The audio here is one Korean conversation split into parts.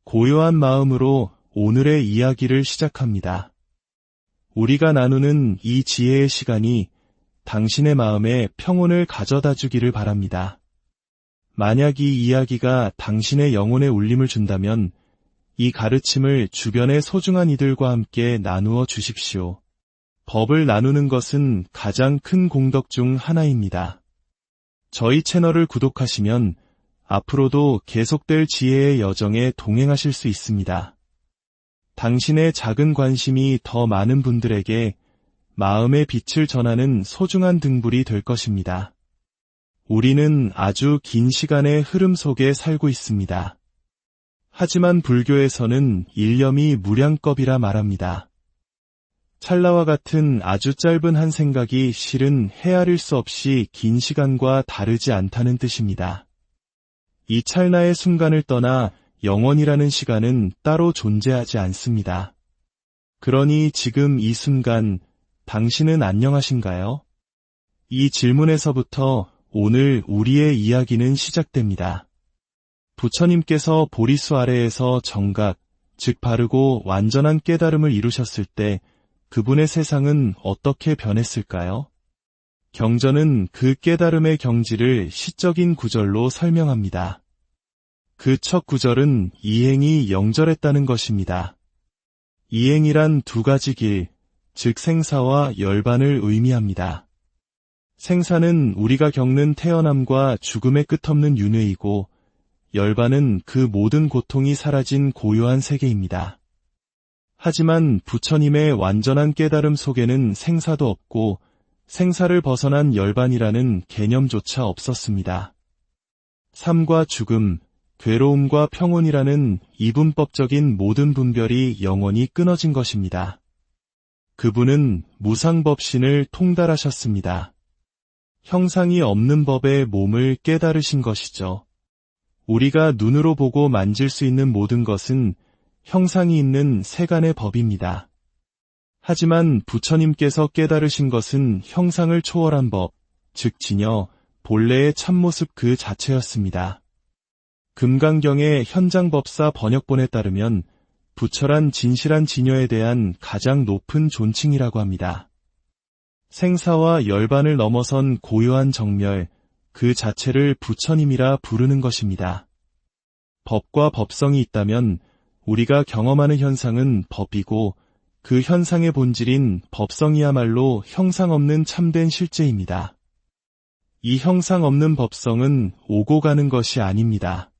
고요한 마음으로 오늘의 이야기를 시작합니다. 우리가 나누는 이 지혜의 시간이 당신의 마음에 평온을 가져다 주기를 바랍니다. 만약 이 이야기가 당신의 영혼에 울림을 준다면 이 가르침을 주변의 소중한 이들과 함께 나누어 주십시오. 법을 나누는 것은 가장 큰 공덕 중 하나입니다. 저희 채널을 구독하시면 앞으로도 계속될 지혜의 여정에 동행하실 수 있습니다. 당신의 작은 관심이 더 많은 분들에게 마음의 빛을 전하는 소중한 등불이 될 것입니다. 우리는 아주 긴 시간의 흐름 속에 살고 있습니다. 하지만 불교에서는 일념이 무량겁이라 말합니다. 찰나와 같은 아주 짧은 한 생각이 실은 헤아릴 수 없이 긴 시간과 다르지 않다는 뜻입니다. 이 찰나의 순간을 떠나 영원이라는 시간은 따로 존재하지 않습니다. 그러니 지금 이 순간 당신은 안녕하신가요? 이 질문에서부터 오늘 우리의 이야기는 시작됩니다. 부처님께서 보리수 아래에서 정각, 즉 바르고 완전한 깨달음을 이루셨을 때 그분의 세상은 어떻게 변했을까요? 경전은 그 깨달음의 경지를 시적인 구절로 설명합니다. 그 첫 구절은 이행이 영절했다는 것입니다. 이행이란 두 가지 길, 즉 생사와 열반을 의미합니다. 생사는 우리가 겪는 태어남과 죽음의 끝없는 윤회이고 열반은 그 모든 고통이 사라진 고요한 세계입니다. 하지만 부처님의 완전한 깨달음 속에는 생사도 없고 생사를 벗어난 열반이라는 개념조차 없었습니다. 삶과 죽음, 괴로움과 평온이라는 이분법적인 모든 분별이 영원히 끊어진 것입니다. 그분은 무상법신을 통달하셨습니다. 형상이 없는 법의 몸을 깨달으신 것이죠. 우리가 눈으로 보고 만질 수 있는 모든 것은 형상이 있는 세간의 법입니다. 하지만 부처님께서 깨달으신 것은 형상을 초월한 법, 즉 진여, 본래의 참모습 그 자체였습니다. 금강경의 현장법사 번역본에 따르면 부처란 진실한 진여에 대한 가장 높은 존칭이라고 합니다. 생사와 열반을 넘어선 고요한 정멸, 그 자체를 부처님이라 부르는 것입니다. 법과 법성이 있다면 우리가 경험하는 현상은 법이고 그 현상의 본질인 법성이야말로 형상 없는 참된 실제입니다. 이 형상 없는 법성은 오고 가는 것이 아닙니다.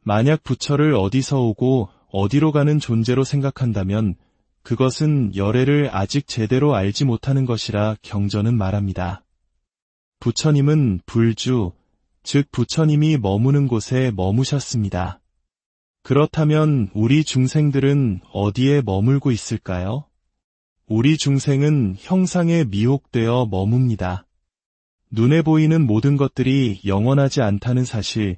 만약 부처를 어디서 오고 어디로 가는 존재로 생각한다면 그것은 열애를 아직 제대로 알지 못하는 것이라 경전은 말합니다. 부처님은 불주, 즉 부처님이 머무는 곳에 머무셨습니다. 그렇다면 우리 중생들은 어디에 머물고 있을까요? 우리 중생은 형상에 미혹되어 머뭅니다. 눈에 보이는 모든 것들이 영원하지 않다는 사실,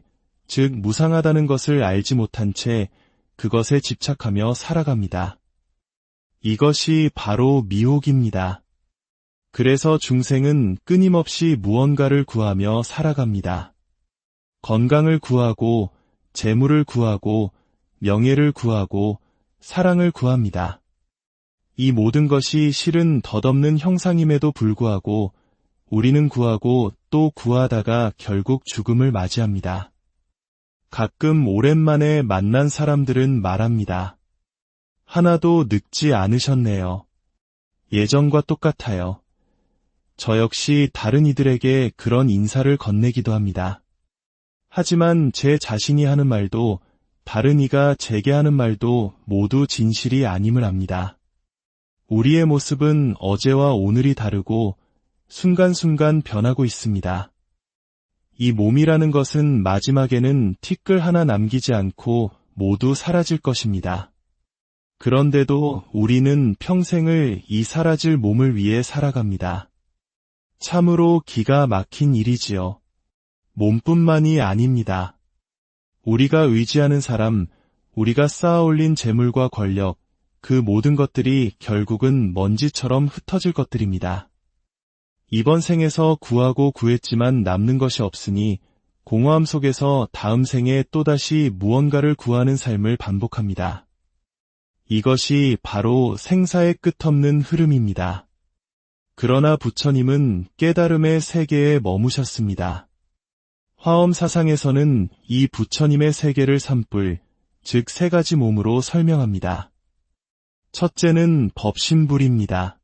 즉 무상하다는 것을 알지 못한 채 그것에 집착하며 살아갑니다. 이것이 바로 미혹입니다. 그래서 중생은 끊임없이 무언가를 구하며 살아갑니다. 건강을 구하고, 재물을 구하고, 명예를 구하고, 사랑을 구합니다. 이 모든 것이 실은 덧없는 형상임에도 불구하고 우리는 구하고 또 구하다가 결국 죽음을 맞이합니다. 가끔 오랜만에 만난 사람들은 말합니다. 하나도 늙지 않으셨네요. 예전과 똑같아요. 저 역시 다른 이들에게 그런 인사를 건네기도 합니다. 하지만 제 자신이 하는 말도 다른 이가 제게 하는 말도 모두 진실이 아님을 압니다. 우리의 모습은 어제와 오늘이 다르고 순간순간 변하고 있습니다. 이 몸이라는 것은 마지막에는 티끌 하나 남기지 않고 모두 사라질 것입니다. 그런데도 우리는 평생을 이 사라질 몸을 위해 살아갑니다. 참으로 기가 막힌 일이지요. 몸뿐만이 아닙니다. 우리가 의지하는 사람, 우리가 쌓아올린 재물과 권력, 그 모든 것들이 결국은 먼지처럼 흩어질 것들입니다. 이번 생에서 구하고 구했지만 남는 것이 없으니 공허함 속에서 다음 생에 또다시 무언가를 구하는 삶을 반복합니다. 이것이 바로 생사의 끝없는 흐름입니다. 그러나 부처님은 깨달음의 세계에 머무셨습니다. 화엄 사상에서는 이 부처님의 세계를 산불, 즉 세 가지 몸으로 설명합니다. 첫째는 법신불입니다.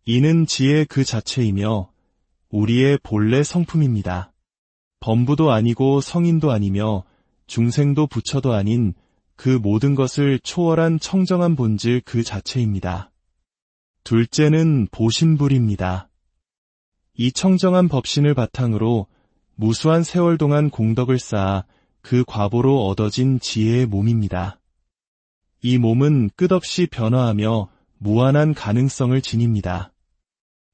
이는 지혜 그 자체이며 우리의 본래 성품입니다. 범부도 아니고 성인도 아니며 중생도 부처도 아닌 그 모든 것을 초월한 청정한 본질 그 자체입니다. 둘째는 보신불입니다. 이 청정한 법신을 바탕으로 무수한 세월 동안 공덕을 쌓아 그 과보로 얻어진 지혜의 몸입니다. 이 몸은 끝없이 변화하며 무한한 가능성을 지닙니다.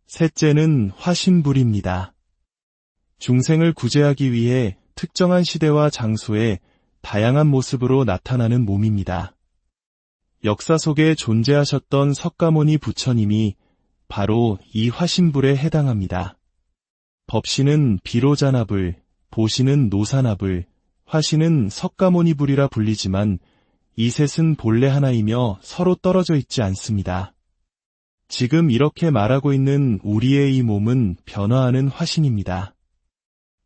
셋째는 화신불입니다. 중생을 구제하기 위해 특정한 시대와 장소에 다양한 모습으로 나타나는 몸입니다. 역사 속에 존재하셨던 석가모니 부처님이 바로 이 화신불에 해당합니다. 법신은 비로자나불, 보신은 노사나불, 화신은 석가모니불이라 불리지만 이 셋은 본래 하나이며 서로 떨어져 있지 않습니다. 지금 이렇게 말하고 있는 우리의 이 몸은 변화하는 화신입니다.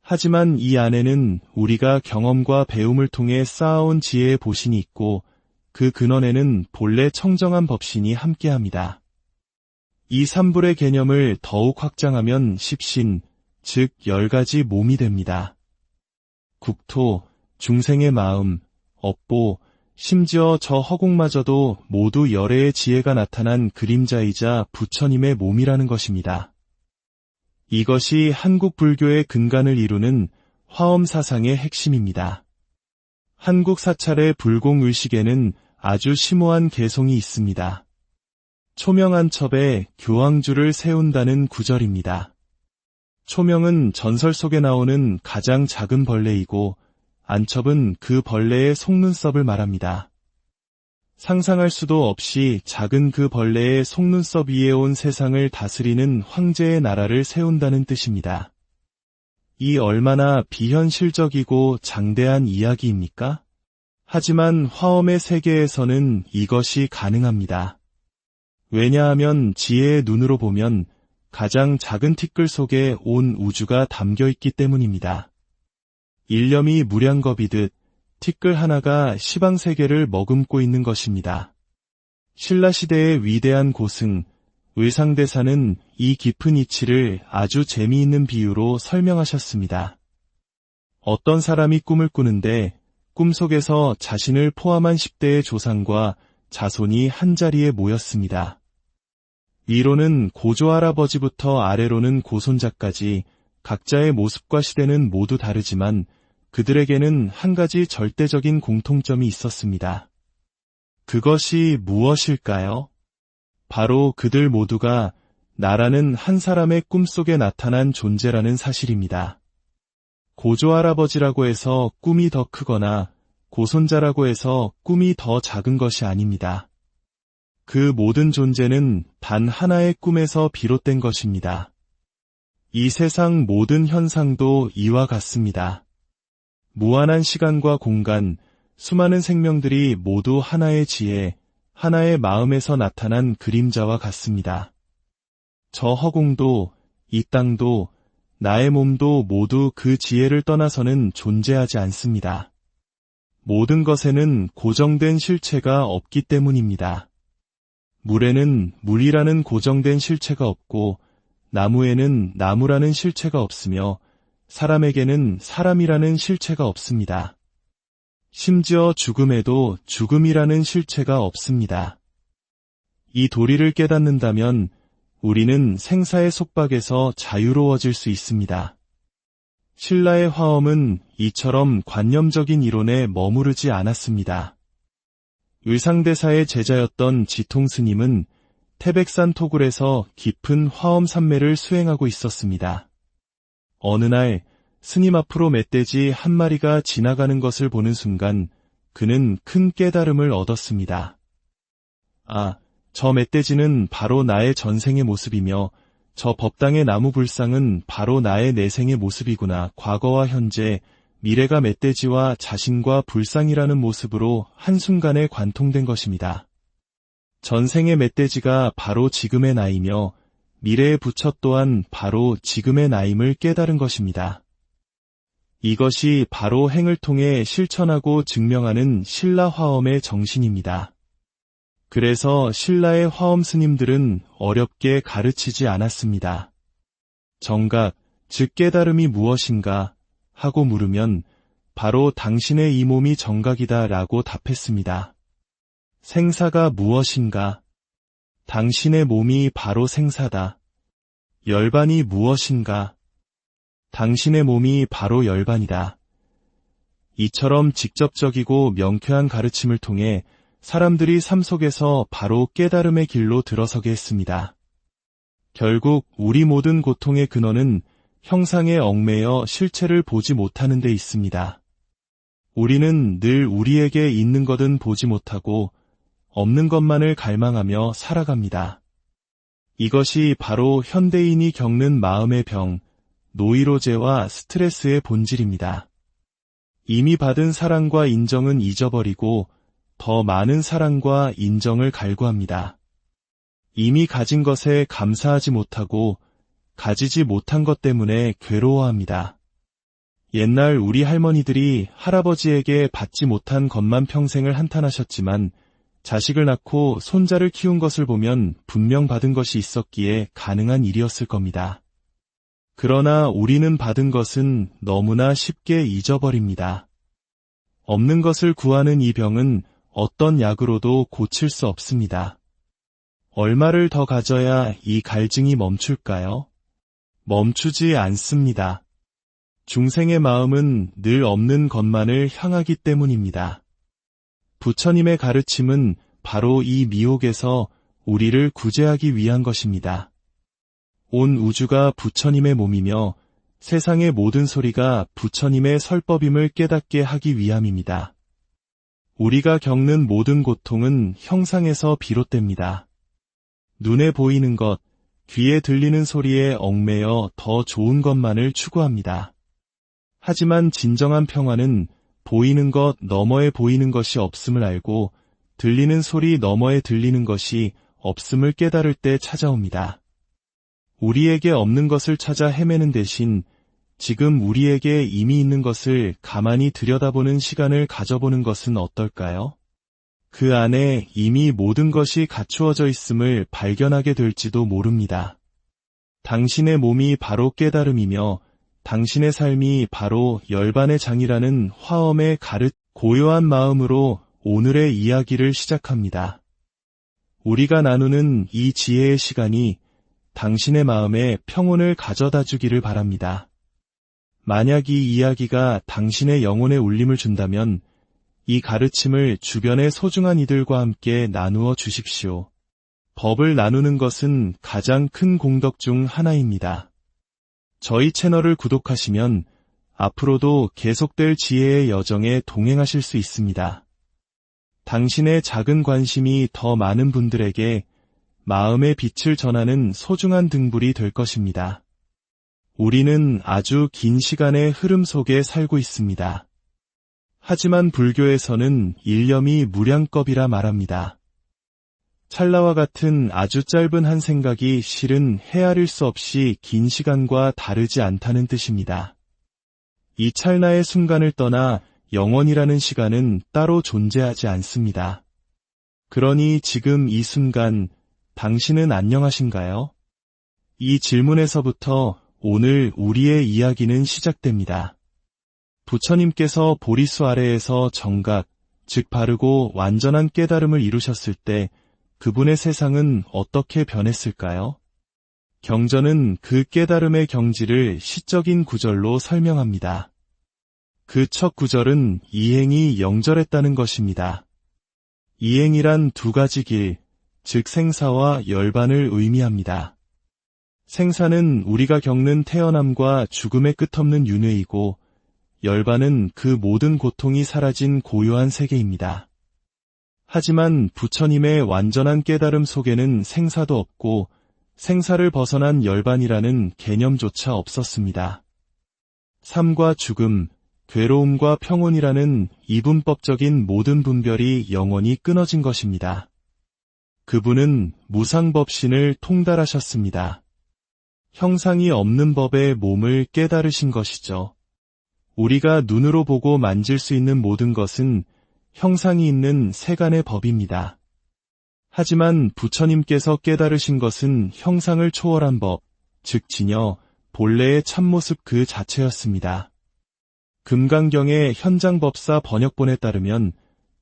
하지만 이 안에는 우리가 경험과 배움을 통해 쌓아온 지혜의 보신이 있고 그 근원에는 본래 청정한 법신이 함께합니다. 이 삼불의 개념을 더욱 확장하면 십신, 즉 10가지 몸이 됩니다. 국토, 중생의 마음, 업보, 심지어 저 허공마저도 모두 열애의 지혜가 나타난 그림자이자 부처님의 몸이라는 것입니다. 이것이 한국 불교의 근간을 이루는 화엄 사상의 핵심입니다. 한국 사찰의 불공의식에는 아주 심오한 개성이 있습니다. 초명 한 첩에 교황주를 세운다는 구절입니다. 초명은 전설 속에 나오는 가장 작은 벌레이고 안첩은 그 벌레의 속눈썹을 말합니다. 상상할 수도 없이 작은 그 벌레의 속눈썹 위에 온 세상을 다스리는 황제의 나라를 세운다는 뜻입니다. 이 얼마나 비현실적이고 장대한 이야기입니까? 하지만 화엄의 세계에서는 이것이 가능합니다. 왜냐하면 지혜의 눈으로 보면 가장 작은 티끌 속에 온 우주가 담겨있기 때문입니다. 일념이 무량겁이듯 티끌 하나가 시방세계를 머금고 있는 것입니다. 신라시대의 위대한 고승, 의상대사는 이 깊은 이치를 아주 재미있는 비유로 설명하셨습니다. 어떤 사람이 꿈을 꾸는데 꿈속에서 자신을 포함한 10대의 조상과 자손이 한자리에 모였습니다. 위로는 고조할아버지부터 아래로는 고손자까지 각자의 모습과 시대는 모두 다르지만 그들에게는 한 가지 절대적인 공통점이 있었습니다. 그것이 무엇일까요? 바로 그들 모두가 나라는 한 사람의 꿈속에 나타난 존재라는 사실입니다. 고조할아버지라고 해서 꿈이 더 크거나 고손자라고 해서 꿈이 더 작은 것이 아닙니다. 그 모든 존재는 단 하나의 꿈에서 비롯된 것입니다. 이 세상 모든 현상도 이와 같습니다. 무한한 시간과 공간, 수많은 생명들이 모두 하나의 지혜, 하나의 마음에서 나타난 그림자와 같습니다. 저 허공도, 이 땅도, 나의 몸도 모두 그 지혜를 떠나서는 존재하지 않습니다. 모든 것에는 고정된 실체가 없기 때문입니다. 물에는 물이라는 고정된 실체가 없고 나무에는 나무라는 실체가 없으며 사람에게는 사람이라는 실체가 없습니다. 심지어 죽음에도 죽음이라는 실체가 없습니다. 이 도리를 깨닫는다면 우리는 생사의 속박에서 자유로워질 수 있습니다. 신라의 화엄은 이처럼 관념적인 이론에 머무르지 않았습니다. 의상대사의 제자였던 지통스님은 태백산 토굴에서 깊은 화엄 산매를 수행하고 있었습니다. 어느 날 스님 앞으로 멧돼지 한 마리가 지나가는 것을 보는 순간 그는 큰 깨달음을 얻었습니다. 아, 저 멧돼지는 바로 나의 전생의 모습이며 저 법당의 나무 불상은 바로 나의 내생의 모습이구나. 과거와 현재, 미래가 멧돼지와 자신과 불쌍이라는 모습으로 한순간에 관통된 것입니다. 전생의 멧돼지가 바로 지금의 나이며 미래의 부처 또한 바로 지금의 나임을 깨달은 것입니다. 이것이 바로 행을 통해 실천하고 증명하는 신라 화엄의 정신입니다. 그래서 신라의 화엄 스님들은 어렵게 가르치지 않았습니다. 정각, 즉 깨달음이 무엇인가 하고 물으면 바로 당신의 이 몸이 정각이다 라고 답했습니다. 생사가 무엇인가? 당신의 몸이 바로 생사다. 열반이 무엇인가? 당신의 몸이 바로 열반이다. 이처럼 직접적이고 명쾌한 가르침을 통해 사람들이 삶 속에서 바로 깨달음의 길로 들어서게 했습니다. 결국 우리 모든 고통의 근원은 형상에 얽매여 실체를 보지 못하는 데 있습니다. 우리는 늘 우리에게 있는 것은 보지 못하고 없는 것만을 갈망하며 살아갑니다. 이것이 바로 현대인이 겪는 마음의 병, 노이로제와 스트레스의 본질입니다. 이미 받은 사랑과 인정은 잊어버리고 더 많은 사랑과 인정을 갈구합니다. 이미 가진 것에 감사하지 못하고 가지지 못한 것 때문에 괴로워합니다. 옛날 우리 할머니들이 할아버지에게 받지 못한 것만 평생을 한탄하셨지만 자식을 낳고 손자를 키운 것을 보면 분명 받은 것이 있었기에 가능한 일이었을 겁니다. 그러나 우리는 받은 것은 너무나 쉽게 잊어버립니다. 없는 것을 구하는 이 병은 어떤 약으로도 고칠 수 없습니다. 얼마를 더 가져야 이 갈증이 멈출까요? 멈추지 않습니다. 중생의 마음은 늘 없는 것만을 향하기 때문입니다. 부처님의 가르침은 바로 이 미혹에서 우리를 구제하기 위한 것입니다. 온 우주가 부처님의 몸이며 세상의 모든 소리가 부처님의 설법임을 깨닫게 하기 위함입니다. 우리가 겪는 모든 고통은 형상에서 비롯됩니다. 눈에 보이는 것, 귀에 들리는 소리에 얽매여 더 좋은 것만을 추구합니다. 하지만 진정한 평화는 보이는 것 너머에 보이는 것이 없음을 알고 들리는 소리 너머에 들리는 것이 없음을 깨달을 때 찾아옵니다. 우리에게 없는 것을 찾아 헤매는 대신 지금 우리에게 이미 있는 것을 가만히 들여다보는 시간을 가져보는 것은 어떨까요? 그 안에 이미 모든 것이 갖추어져 있음을 발견하게 될지도 모릅니다. 당신의 몸이 바로 깨달음이며 당신의 삶이 바로 열반의 장이라는 화엄의 고요한 마음으로 오늘의 이야기를 시작합니다. 우리가 나누는 이 지혜의 시간이 당신의 마음에 평온을 가져다 주기를 바랍니다. 만약 이 이야기가 당신의 영혼에 울림을 준다면 이 가르침을 주변의 소중한 이들과 함께 나누어 주십시오. 법을 나누는 것은 가장 큰 공덕 중 하나입니다. 저희 채널을 구독하시면 앞으로도 계속될 지혜의 여정에 동행하실 수 있습니다. 당신의 작은 관심이 더 많은 분들에게 마음의 빛을 전하는 소중한 등불이 될 것입니다. 우리는 아주 긴 시간의 흐름 속에 살고 있습니다. 하지만 불교에서는 일념이 무량겁이라 말합니다. 찰나와 같은 아주 짧은 한 생각이 실은 헤아릴 수 없이 긴 시간과 다르지 않다는 뜻입니다. 이 찰나의 순간을 떠나 영원이라는 시간은 따로 존재하지 않습니다. 그러니 지금 이 순간 당신은 안녕하신가요? 이 질문에서부터 오늘 우리의 이야기는 시작됩니다. 부처님께서 보리수 아래에서 정각, 즉 바르고 완전한 깨달음을 이루셨을 때 그분의 세상은 어떻게 변했을까요? 경전은 그 깨달음의 경지를 시적인 구절로 설명합니다. 그 첫 구절은 이행이 영절했다는 것입니다. 이행이란 두 가지 길, 즉 생사와 열반을 의미합니다. 생사는 우리가 겪는 태어남과 죽음의 끝없는 윤회이고 열반은 그 모든 고통이 사라진 고요한 세계입니다. 하지만 부처님의 완전한 깨달음 속에는 생사도 없고 생사를 벗어난 열반이라는 개념조차 없었습니다. 삶과 죽음, 괴로움과 평온이라는 이분법적인 모든 분별이 영원히 끊어진 것입니다. 그분은 무상법신을 통달하셨습니다. 형상이 없는 법의 몸을 깨달으신 것이죠. 우리가 눈으로 보고 만질 수 있는 모든 것은 형상이 있는 세간의 법입니다. 하지만 부처님께서 깨달으신 것은 형상을 초월한 법, 즉 진여, 본래의 참모습 그 자체였습니다. 금강경의 현장법사 번역본에 따르면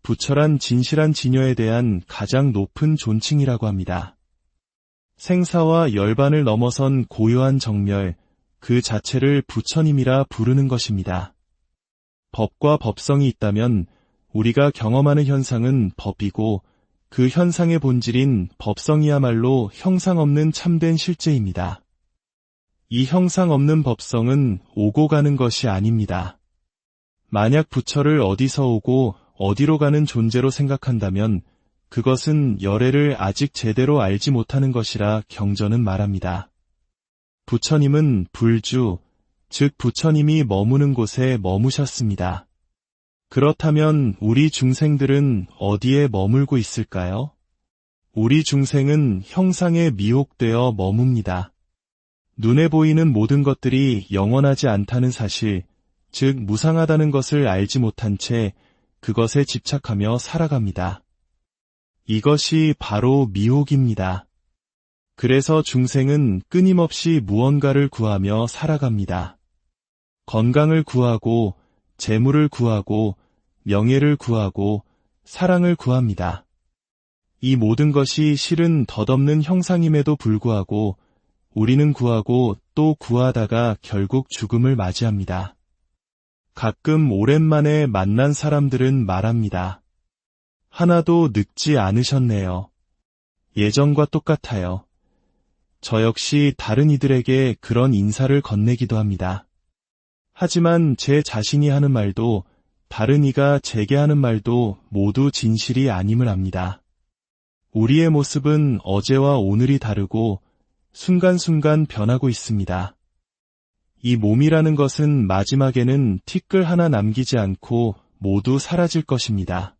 부처란 진실한 진여에 대한 가장 높은 존칭이라고 합니다. 생사와 열반을 넘어선 고요한 정멸, 그 자체를 부처님이라 부르는 것입니다. 법과 법성이 있다면 우리가 경험하는 현상은 법이고 그 현상의 본질인 법성이야말로 형상 없는 참된 실제입니다. 이 형상 없는 법성은 오고 가는 것이 아닙니다. 만약 부처를 어디서 오고 어디로 가는 존재로 생각한다면 그것은 열애를 아직 제대로 알지 못하는 것이라 경전은 말합니다. 부처님은 불주, 즉 부처님이 머무는 곳에 머무셨습니다. 그렇다면 우리 중생들은 어디에 머물고 있을까요? 우리 중생은 형상에 미혹되어 머뭅니다. 눈에 보이는 모든 것들이 영원하지 않다는 사실, 즉 무상하다는 것을 알지 못한 채 그것에 집착하며 살아갑니다. 이것이 바로 미혹입니다. 그래서 중생은 끊임없이 무언가를 구하며 살아갑니다. 건강을 구하고, 재물을 구하고, 명예를 구하고, 사랑을 구합니다. 이 모든 것이 실은 덧없는 형상임에도 불구하고 우리는 구하고 또 구하다가 결국 죽음을 맞이합니다. 가끔 오랜만에 만난 사람들은 말합니다. 하나도 늙지 않으셨네요. 예전과 똑같아요. 저 역시 다른 이들에게 그런 인사를 건네기도 합니다. 하지만 제 자신이 하는 말도 다른 이가 제게 하는 말도 모두 진실이 아님을 압니다. 우리의 모습은 어제와 오늘이 다르고 순간순간 변하고 있습니다. 이 몸이라는 것은 마지막에는 티끌 하나 남기지 않고 모두 사라질 것입니다.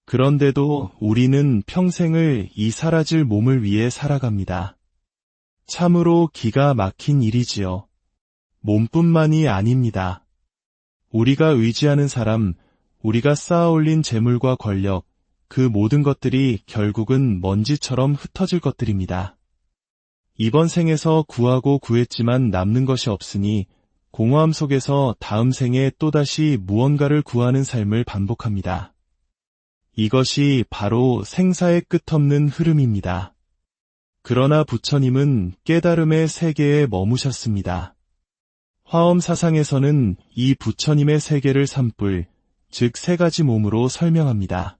그런데도 우리는 평생을 이 사라질 몸을 위해 살아갑니다. 참으로 기가 막힌 일이지요. 몸뿐만이 아닙니다. 우리가 의지하는 사람, 우리가 쌓아올린 재물과 권력, 그 모든 것들이 결국은 먼지처럼 흩어질 것들입니다. 이번 생에서 구하고 구했지만 남는 것이 없으니 공허함 속에서 다음 생에 또다시 무언가를 구하는 삶을 반복합니다. 이것이 바로 생사의 끝없는 흐름입니다. 그러나 부처님은 깨달음의 세계에 머무셨습니다. 화엄사상에서는 이 부처님의 세계를 산불, 즉 세 가지 몸으로 설명합니다.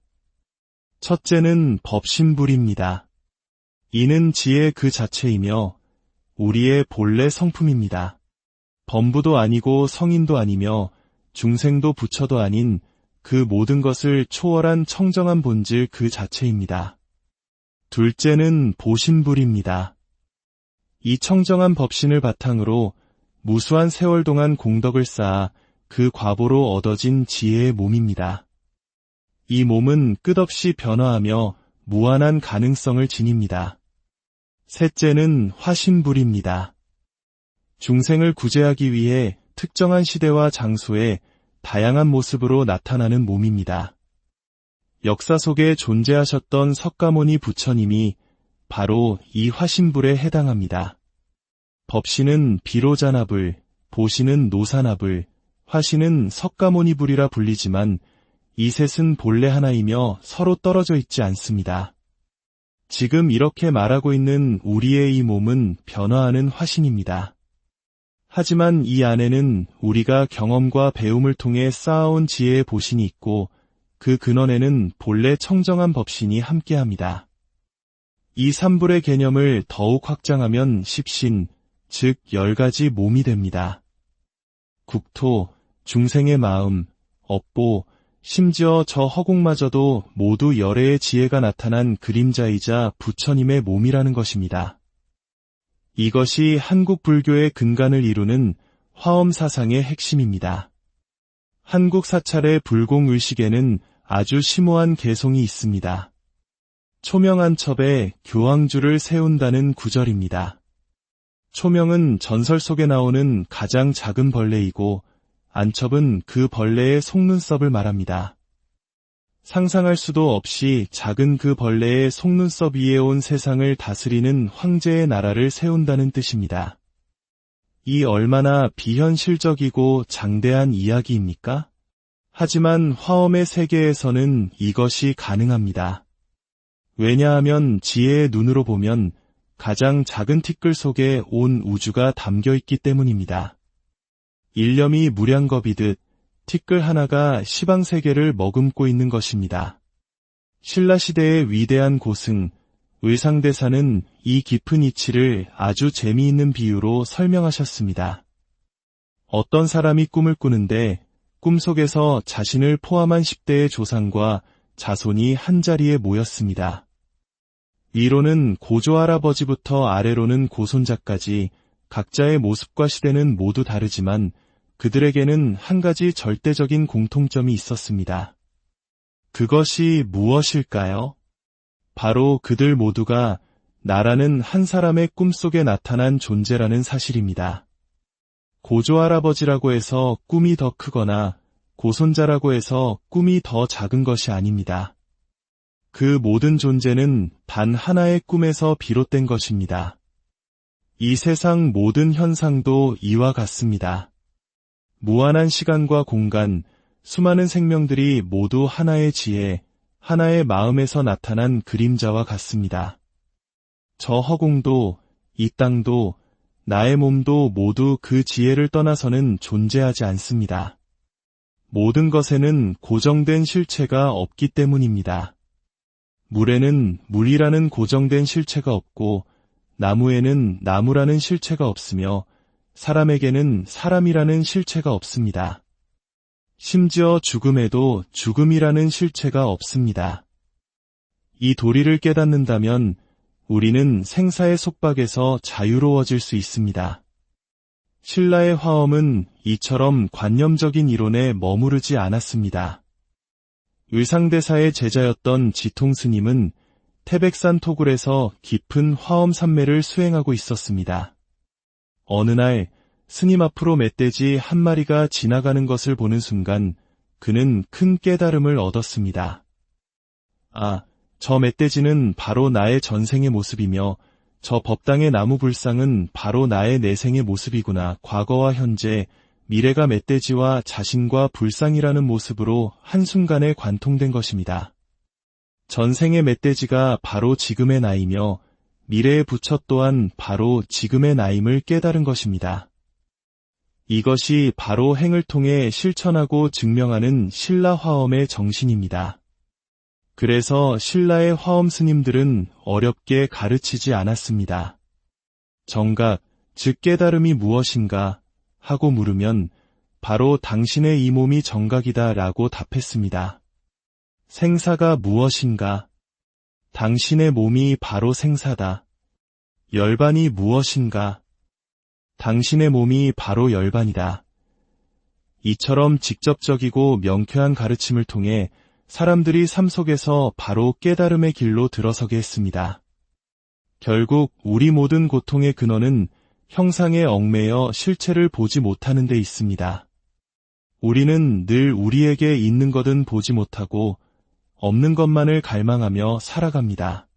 첫째는 법신불입니다. 이는 지혜 그 자체이며 우리의 본래 성품입니다. 범부도 아니고 성인도 아니며 중생도 부처도 아닌 그 모든 것을 초월한 청정한 본질 그 자체입니다. 둘째는 보신불입니다. 이 청정한 법신을 바탕으로 무수한 세월 동안 공덕을 쌓아 그 과보로 얻어진 지혜의 몸입니다. 이 몸은 끝없이 변화하며 무한한 가능성을 지닙니다. 셋째는 화신불입니다. 중생을 구제하기 위해 특정한 시대와 장소에 다양한 모습으로 나타나는 몸입니다. 역사 속에 존재하셨던 석가모니 부처님이 바로 이 화신불에 해당합니다. 법신은 비로자나불, 보신은 노사나불, 화신은 석가모니불이라 불리지만 이 셋은 본래 하나이며 서로 떨어져 있지 않습니다. 지금 이렇게 말하고 있는 우리의 이 몸은 변화하는 화신입니다. 하지만 이 안에는 우리가 경험과 배움을 통해 쌓아온 지혜의 보신이 있고 그 근원에는 본래 청정한 법신이 함께합니다. 이 삼불의 개념을 더욱 확장하면 십신, 즉 10가지 몸이 됩니다. 국토, 중생의 마음, 업보, 심지어 저 허공마저도 모두 열애의 지혜가 나타난 그림자이자 부처님의 몸이라는 것입니다. 이것이 한국 불교의 근간을 이루는 화엄사상의 핵심입니다. 한국 사찰의 불공의식에는 아주 심오한 개성이 있습니다. 초명한 첩에 교황주를 세운다는 구절입니다. 초명은 전설 속에 나오는 가장 작은 벌레이고 안첩은 그 벌레의 속눈썹을 말합니다. 상상할 수도 없이 작은 그 벌레의 속눈썹 위에 온 세상을 다스리는 황제의 나라를 세운다는 뜻입니다. 이 얼마나 비현실적이고 장대한 이야기입니까? 하지만 화엄의 세계에서는 이것이 가능합니다. 왜냐하면 지혜의 눈으로 보면 가장 작은 티끌 속에 온 우주가 담겨 있기 때문입니다. 일념이 무량겁이듯 티끌 하나가 시방세계를 머금고 있는 것입니다. 신라시대의 위대한 고승, 의상대사는 이 깊은 이치를 아주 재미있는 비유로 설명하셨습니다. 어떤 사람이 꿈을 꾸는데 꿈속에서 자신을 포함한 10대의 조상과 자손이 한자리에 모였습니다. 위로는 고조할아버지부터 아래로는 고손자까지 각자의 모습과 시대는 모두 다르지만 그들에게는 한 가지 절대적인 공통점이 있었습니다. 그것이 무엇일까요? 바로 그들 모두가 나라는 한 사람의 꿈속에 나타난 존재라는 사실입니다. 고조할아버지라고 해서 꿈이 더 크거나 고손자라고 해서 꿈이 더 작은 것이 아닙니다. 그 모든 존재는 단 하나의 꿈에서 비롯된 것입니다. 이 세상 모든 현상도 이와 같습니다. 무한한 시간과 공간, 수많은 생명들이 모두 하나의 지혜, 하나의 마음에서 나타난 그림자와 같습니다. 저 허공도, 이 땅도, 나의 몸도 모두 그 지혜를 떠나서는 존재하지 않습니다. 모든 것에는 고정된 실체가 없기 때문입니다. 물에는 물이라는 고정된 실체가 없고 나무에는 나무라는 실체가 없으며 사람에게는 사람이라는 실체가 없습니다. 심지어 죽음에도 죽음이라는 실체가 없습니다. 이 도리를 깨닫는다면 우리는 생사의 속박에서 자유로워질 수 있습니다. 신라의 화엄은 이처럼 관념적인 이론에 머무르지 않았습니다. 의상대사의 제자였던 지통스님은 태백산 토굴에서 깊은 화엄 산매를 수행하고 있었습니다. 어느 날 스님 앞으로 멧돼지 한 마리가 지나가는 것을 보는 순간 그는 큰 깨달음을 얻었습니다. 아, 저 멧돼지는 바로 나의 전생의 모습이며 저 법당의 나무 불상은 바로 나의 내생의 모습이구나. 과거와 현재, 미래가 멧돼지와 자신과 불상이라는 모습으로 한순간에 관통된 것입니다. 전생의 멧돼지가 바로 지금의 나이며 미래의 부처 또한 바로 지금의 나임을 깨달은 것입니다. 이것이 바로 행을 통해 실천하고 증명하는 신라 화엄의 정신입니다. 그래서 신라의 화엄 스님들은 어렵게 가르치지 않았습니다. 정각, 즉 깨달음이 무엇인가 하고 물으면 바로 당신의 이 몸이 정각이다 라고 답했습니다. 생사가 무엇인가? 당신의 몸이 바로 생사다. 열반이 무엇인가? 당신의 몸이 바로 열반이다. 이처럼 직접적이고 명쾌한 가르침을 통해 사람들이 삶 속에서 바로 깨달음의 길로 들어서게 했습니다. 결국 우리 모든 고통의 근원은 형상에 얽매여 실체를 보지 못하는 데 있습니다. 우리는 늘 우리에게 있는 것은 보지 못하고 없는 것만을 갈망하며 살아갑니다.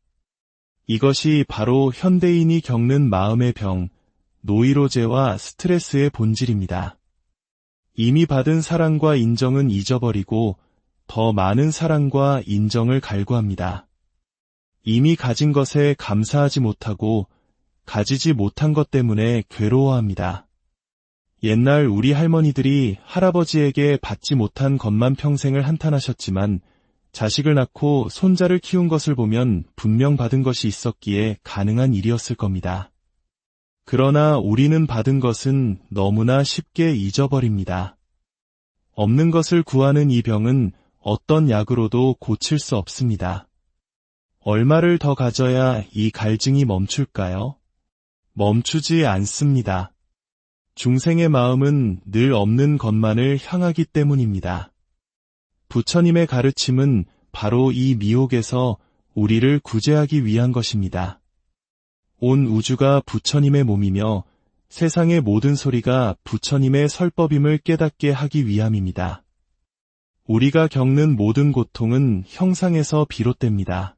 이것이 바로 현대인이 겪는 마음의 병, 노이로제와 스트레스의 본질입니다. 이미 받은 사랑과 인정은 잊어버리고 더 많은 사랑과 인정을 갈구합니다. 이미 가진 것에 감사하지 못하고 가지지 못한 것 때문에 괴로워합니다. 옛날 우리 할머니들이 할아버지에게 받지 못한 것만 평생을 한탄하셨지만 자식을 낳고 손자를 키운 것을 보면 분명 받은 것이 있었기에 가능한 일이었을 겁니다. 그러나 우리는 받은 것은 너무나 쉽게 잊어버립니다. 없는 것을 구하는 이 병은 어떤 약으로도 고칠 수 없습니다. 얼마를 더 가져야 이 갈증이 멈출까요? 멈추지 않습니다. 중생의 마음은 늘 없는 것만을 향하기 때문입니다. 부처님의 가르침은 바로 이 미혹에서 우리를 구제하기 위한 것입니다. 온 우주가 부처님의 몸이며 세상의 모든 소리가 부처님의 설법임을 깨닫게 하기 위함입니다. 우리가 겪는 모든 고통은 형상에서 비롯됩니다.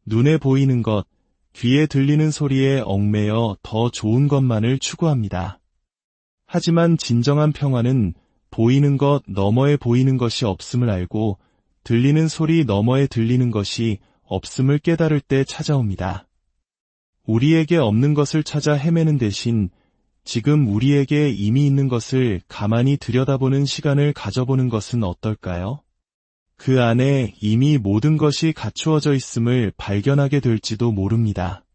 눈에 보이는 것, 귀에 들리는 소리에 얽매여 더 좋은 것만을 추구합니다. 하지만 진정한 평화는 보이는 것 너머에 보이는 것이 없음을 알고 들리는 소리 너머에 들리는 것이 없음을 깨달을 때 찾아옵니다. 우리에게 없는 것을 찾아 헤매는 대신 지금 우리에게 이미 있는 것을 가만히 들여다보는 시간을 가져보는 것은 어떨까요? 그 안에 이미 모든 것이 갖추어져 있음을 발견하게 될지도 모릅니다.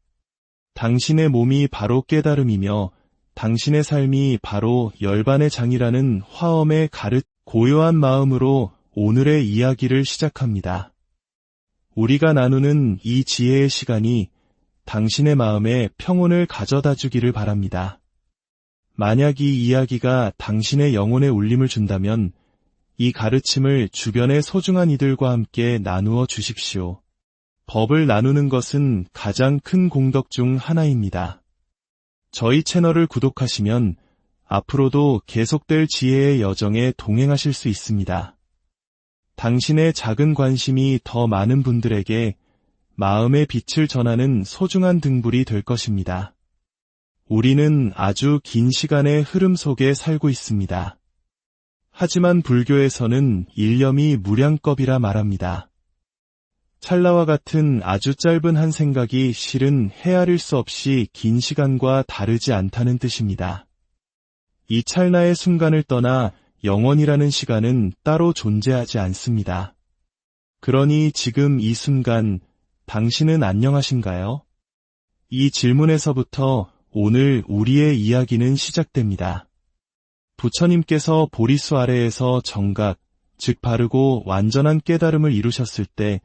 당신의 몸이 바로 깨달음이며 당신의 삶이 바로 열반의 장이라는 화엄의 고요한 마음으로 오늘의 이야기를 시작합니다. 우리가 나누는 이 지혜의 시간이 당신의 마음에 평온을 가져다 주기를 바랍니다. 만약 이 이야기가 당신의 영혼에 울림을 준다면 이 가르침을 주변의 소중한 이들과 함께 나누어 주십시오. 법을 나누는 것은 가장 큰 공덕 중 하나입니다. 저희 채널을 구독하시면 앞으로도 계속될 지혜의 여정에 동행하실 수 있습니다. 당신의 작은 관심이 더 많은 분들에게 마음의 빛을 전하는 소중한 등불이 될 것입니다. 우리는 아주 긴 시간의 흐름 속에 살고 있습니다. 하지만 불교에서는 일념이 무량겁이라 말합니다. 찰나와 같은 아주 짧은 한 생각이 실은 헤아릴 수 없이 긴 시간과 다르지 않다는 뜻입니다. 이 찰나의 순간을 떠나 영원이라는 시간은 따로 존재하지 않습니다. 그러니 지금 이 순간 당신은 안녕하신가요? 이 질문에서부터 오늘 우리의 이야기는 시작됩니다. 부처님께서 보리수 아래에서 정각, 즉 바르고 완전한 깨달음을 이루셨을 때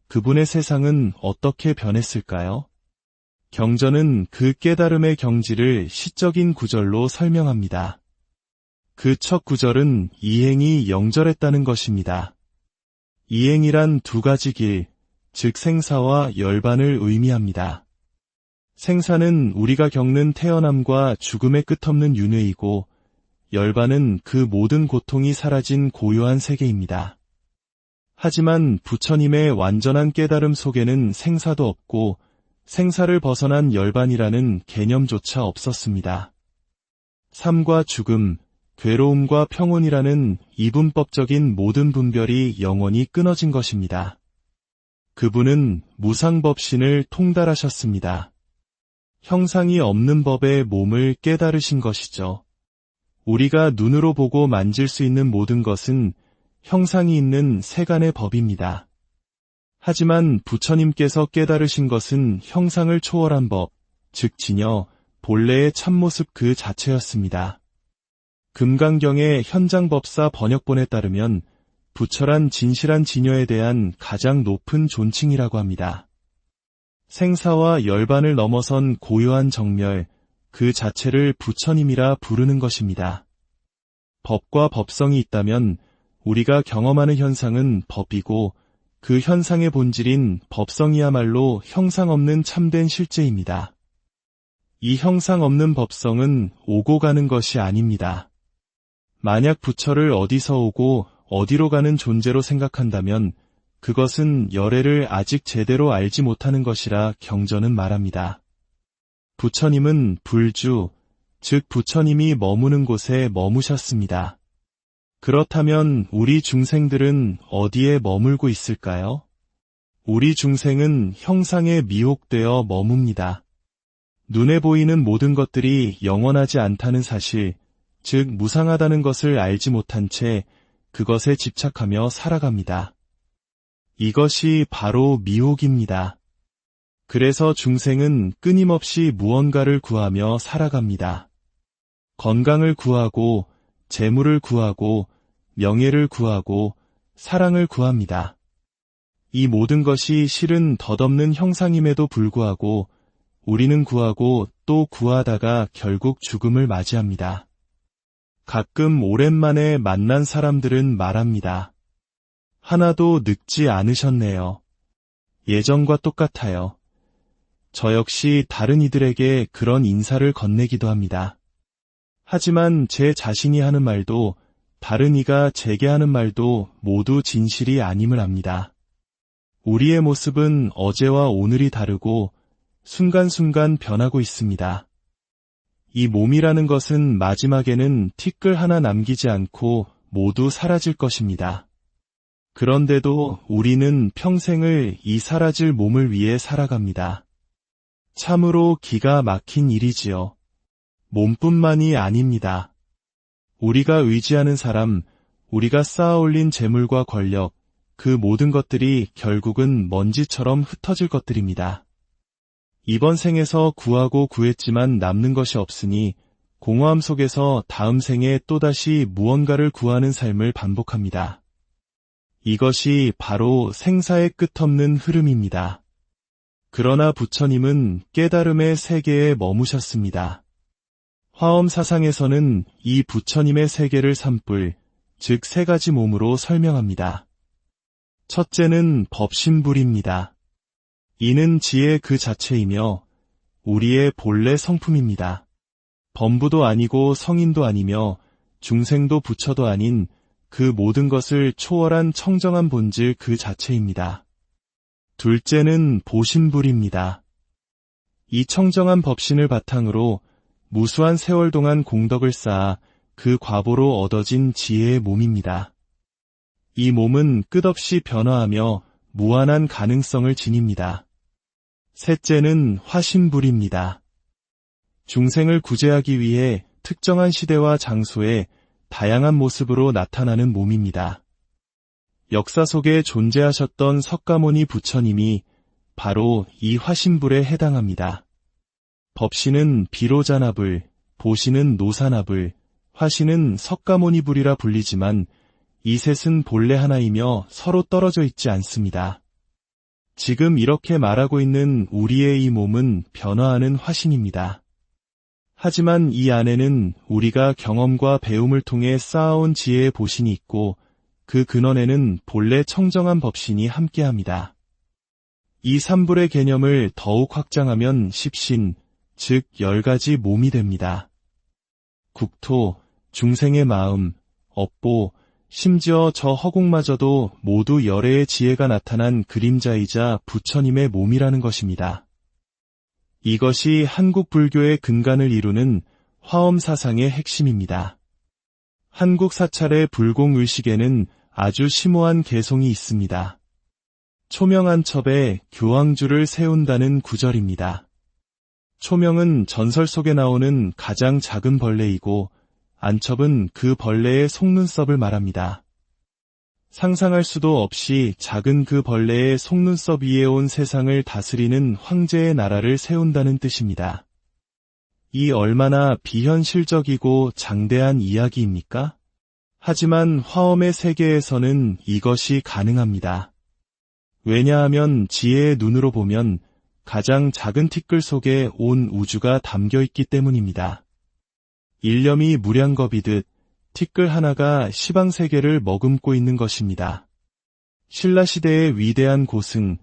그분의 세상은 어떻게 변했을까요? 경전은 그 깨달음의 경지를 시적인 구절로 설명합니다. 그 첫 구절은 이행이 영절했다는 것입니다. 이행이란 두 가지 길, 즉 생사와 열반을 의미합니다. 생사는 우리가 겪는 태어남과 죽음의 끝없는 윤회이고 열반은 그 모든 고통이 사라진 고요한 세계입니다. 하지만 부처님의 완전한 깨달음 속에는 생사도 없고 생사를 벗어난 열반이라는 개념조차 없었습니다. 삶과 죽음, 괴로움과 평온이라는 이분법적인 모든 분별이 영원히 끊어진 것입니다. 그분은 무상법신을 통달하셨습니다. 형상이 없는 법의 몸을 깨달으신 것이죠. 우리가 눈으로 보고 만질 수 있는 모든 것은 형상이 있는 세간의 법입니다. 하지만 부처님께서 깨달으신 것은 형상을 초월한 법, 즉 진여, 본래의 참모습 그 자체였습니다. 금강경의 현장법사 번역본에 따르면 부처란 진실한 진여에 대한 가장 높은 존칭이라고 합니다. 생사와 열반을 넘어선 고요한 정멸, 그 자체를 부처님이라 부르는 것입니다. 법과 법성이 있다면 우리가 경험하는 현상은 법이고 그 현상의 본질인 법성이야말로 형상 없는 참된 실제입니다. 이 형상 없는 법성은 오고 가는 것이 아닙니다. 만약 부처를 어디서 오고 어디로 가는 존재로 생각한다면 그것은 열애를 아직 제대로 알지 못하는 것이라 경전은 말합니다. 부처님은 불주, 즉 부처님이 머무는 곳에 머무셨습니다. 그렇다면 우리 중생들은 어디에 머물고 있을까요? 우리 중생은 형상에 미혹되어 머뭅니다. 눈에 보이는 모든 것들이 영원하지 않다는 사실, 즉 무상하다는 것을 알지 못한 채 그것에 집착하며 살아갑니다. 이것이 바로 미혹입니다. 그래서 중생은 끊임없이 무언가를 구하며 살아갑니다. 건강을 구하고, 재물을 구하고, 명예를 구하고, 사랑을 구합니다. 이 모든 것이 실은 덧없는 형상임에도 불구하고 우리는 구하고 또 구하다가 결국 죽음을 맞이합니다. 가끔 오랜만에 만난 사람들은 말합니다. 하나도 늙지 않으셨네요. 예전과 똑같아요. 저 역시 다른 이들에게 그런 인사를 건네기도 합니다. 하지만 제 자신이 하는 말도 다른 이가 제게 하는 말도 모두 진실이 아님을 압니다. 우리의 모습은 어제와 오늘이 다르고 순간순간 변하고 있습니다. 이 몸이라는 것은 마지막에는 티끌 하나 남기지 않고 모두 사라질 것입니다. 그런데도 우리는 평생을 이 사라질 몸을 위해 살아갑니다. 참으로 기가 막힌 일이지요. 몸뿐만이 아닙니다. 우리가 의지하는 사람, 우리가 쌓아올린 재물과 권력, 그 모든 것들이 결국은 먼지처럼 흩어질 것들입니다. 이번 생에서 구하고 구했지만 남는 것이 없으니 공허함 속에서 다음 생에 또다시 무언가를 구하는 삶을 반복합니다. 이것이 바로 생사의 끝없는 흐름입니다. 그러나 부처님은 깨달음의 세계에 머무셨습니다. 화엄 사상에서는 이 부처님의 세계를 산불, 즉 세 가지 몸으로 설명합니다. 첫째는 법신불입니다. 이는 지혜 그 자체이며 우리의 본래 성품입니다. 범부도 아니고 성인도 아니며 중생도 부처도 아닌 그 모든 것을 초월한 청정한 본질 그 자체입니다. 둘째는 보신불입니다. 이 청정한 법신을 바탕으로 무수한 세월 동안 공덕을 쌓아 그 과보로 얻어진 지혜의 몸입니다. 이 몸은 끝없이 변화하며 무한한 가능성을 지닙니다. 셋째는 화신불입니다. 중생을 구제하기 위해 특정한 시대와 장소에 다양한 모습으로 나타나는 몸입니다. 역사 속에 존재하셨던 석가모니 부처님이 바로 이 화신불에 해당합니다. 법신은 비로자나불, 보신은 노사나불, 화신은 석가모니불이라 불리지만 이 셋은 본래 하나이며 서로 떨어져 있지 않습니다. 지금 이렇게 말하고 있는 우리의 이 몸은 변화하는 화신입니다. 하지만 이 안에는 우리가 경험과 배움을 통해 쌓아온 지혜의 보신이 있고 그 근원에는 본래 청정한 법신이 함께합니다. 이 삼불의 개념을 더욱 확장하면 십신, 즉 10가지 몸이 됩니다. 국토, 중생의 마음, 업보, 심지어 저 허공마저도 모두 열애의 지혜가 나타난 그림자이자 부처님의 몸이라는 것입니다. 이것이 한국 불교의 근간을 이루는 화엄 사상의 핵심입니다. 한국 사찰의 불공의식에는 아주 심오한 개성이 있습니다. 초명안첩에 교황주를 세운다는 구절입니다. 초명은 전설 속에 나오는 가장 작은 벌레이고 안첩은 그 벌레의 속눈썹을 말합니다. 상상할 수도 없이 작은 그 벌레의 속눈썹 위에 온 세상을 다스리는 황제의 나라를 세운다는 뜻입니다. 이 얼마나 비현실적이고 장대한 이야기입니까? 하지만 화엄의 세계에서는 이것이 가능합니다. 왜냐하면 지혜의 눈으로 보면 가장 작은 티끌 속에 온 우주가 담겨 있기 때문입니다. 일념이 무량겁이듯 티끌 하나가 시방세계를 머금고 있는 것입니다. 신라시대의 위대한 고승,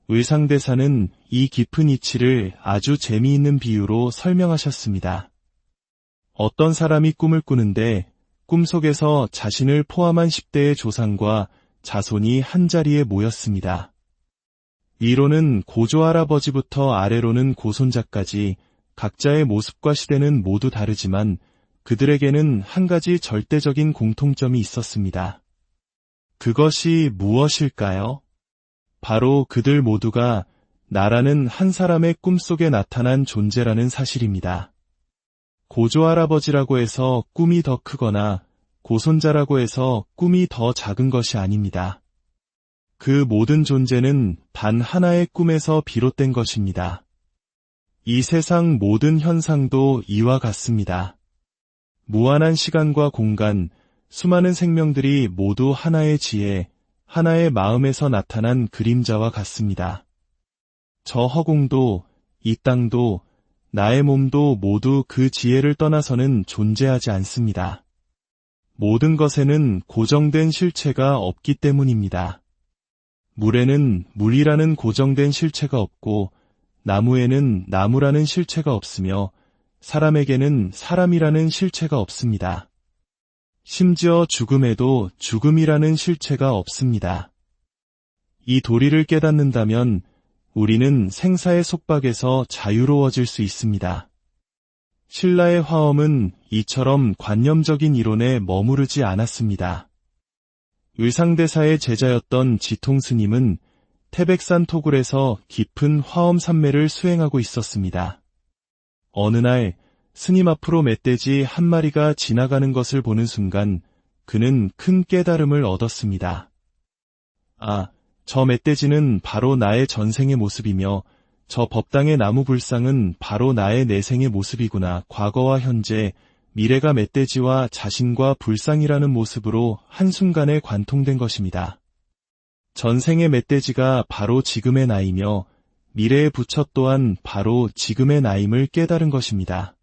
의상대사는 이 깊은 이치를 아주 재미있는 비유로 설명하셨습니다. 어떤 사람이 꿈을 꾸는데 꿈속에서 자신을 포함한 10대의 조상과 자손이 한자리에 모였습니다. 위로는 고조할아버지부터 아래로는 고손자까지 각자의 모습과 시대는 모두 다르지만 그들에게는 한 가지 절대적인 공통점이 있었습니다. 그것이 무엇일까요? 바로 그들 모두가 나라는 한 사람의 꿈속에 나타난 존재라는 사실입니다. 고조할아버지라고 해서 꿈이 더 크거나 고손자라고 해서 꿈이 더 작은 것이 아닙니다. 그 모든 존재는 단 하나의 꿈에서 비롯된 것입니다. 이 세상 모든 현상도 이와 같습니다. 무한한 시간과 공간, 수많은 생명들이 모두 하나의 지혜, 하나의 마음에서 나타난 그림자와 같습니다. 저 허공도, 이 땅도, 나의 몸도 모두 그 지혜를 떠나서는 존재하지 않습니다. 모든 것에는 고정된 실체가 없기 때문입니다. 물에는 물이라는 고정된 실체가 없고 나무에는 나무라는 실체가 없으며 사람에게는 사람이라는 실체가 없습니다. 심지어 죽음에도 죽음이라는 실체가 없습니다. 이 도리를 깨닫는다면 우리는 생사의 속박에서 자유로워질 수 있습니다. 신라의 화엄은 이처럼 관념적인 이론에 머무르지 않았습니다. 의상대사의 제자였던 지통스님은 태백산 토굴에서 깊은 화엄 산매를 수행하고 있었습니다. 어느 날 스님 앞으로 멧돼지 한 마리가 지나가는 것을 보는 순간 그는 큰 깨달음을 얻었습니다. 아, 저 멧돼지는 바로 나의 전생의 모습이며 저 법당의 나무 불상은 바로 나의 내생의 모습이구나. 과거와 현재, 미래가 멧돼지와 자신과 불상이라는 모습으로 한순간에 관통된 것입니다. 전생의 멧돼지가 바로 지금의 나이며 미래의 부처 또한 바로 지금의 나임을 깨달은 것입니다.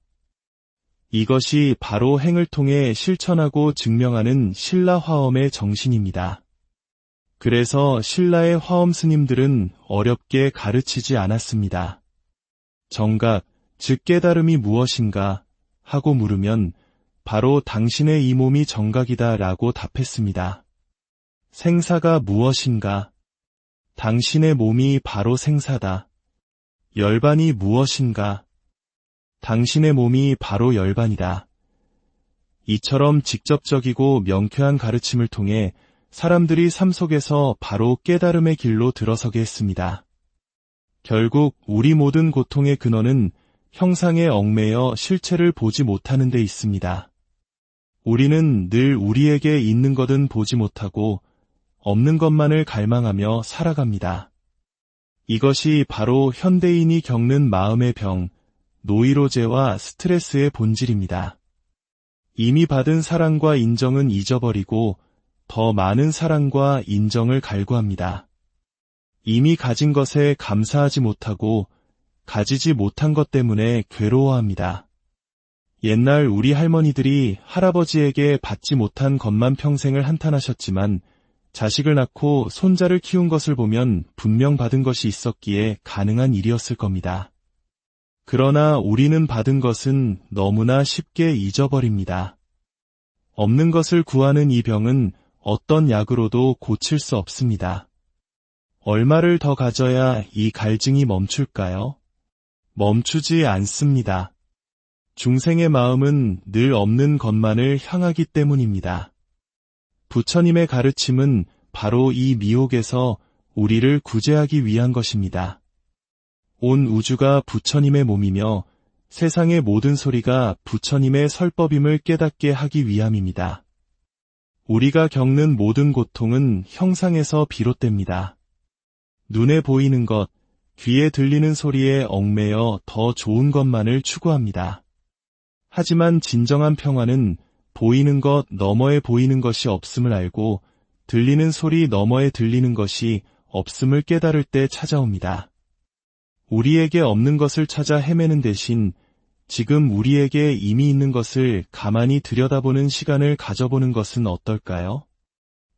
이것이 바로 행을 통해 실천하고 증명하는 신라 화엄의 정신입니다. 그래서 신라의 화엄 스님들은 어렵게 가르치지 않았습니다. 정각, 즉 깨달음이 무엇인가 하고 물으면 바로 당신의 이 몸이 정각이다 라고 답했습니다. 생사가 무엇인가? 당신의 몸이 바로 생사다. 열반이 무엇인가? 당신의 몸이 바로 열반이다. 이처럼 직접적이고 명쾌한 가르침을 통해 사람들이 삶 속에서 바로 깨달음의 길로 들어서게 했습니다. 결국 우리 모든 고통의 근원은 형상에 얽매여 실체를 보지 못하는 데 있습니다. 우리는 늘 우리에게 있는 것은 보지 못하고 없는 것만을 갈망하며 살아갑니다. 이것이 바로 현대인이 겪는 마음의 병, 노이로제와 스트레스의 본질입니다. 이미 받은 사랑과 인정은 잊어버리고 더 많은 사랑과 인정을 갈구합니다. 이미 가진 것에 감사하지 못하고 가지지 못한 것 때문에 괴로워합니다. 옛날 우리 할머니들이 할아버지에게 받지 못한 것만 평생을 한탄하셨지만 자식을 낳고 손자를 키운 것을 보면 분명 받은 것이 있었기에 가능한 일이었을 겁니다. 그러나 우리는 받은 것은 너무나 쉽게 잊어버립니다. 없는 것을 구하는 이 병은 어떤 약으로도 고칠 수 없습니다. 얼마를 더 가져야 이 갈증이 멈출까요? 멈추지 않습니다. 중생의 마음은 늘 없는 것만을 향하기 때문입니다. 부처님의 가르침은 바로 이 미혹에서 우리를 구제하기 위한 것입니다. 온 우주가 부처님의 몸이며 세상의 모든 소리가 부처님의 설법임을 깨닫게 하기 위함입니다. 우리가 겪는 모든 고통은 형상에서 비롯됩니다. 눈에 보이는 것, 귀에 들리는 소리에 얽매여 더 좋은 것만을 추구합니다. 하지만 진정한 평화는 보이는 것 너머에 보이는 것이 없음을 알고 들리는 소리 너머에 들리는 것이 없음을 깨달을 때 찾아옵니다. 우리에게 없는 것을 찾아 헤매는 대신 지금 우리에게 이미 있는 것을 가만히 들여다보는 시간을 가져보는 것은 어떨까요?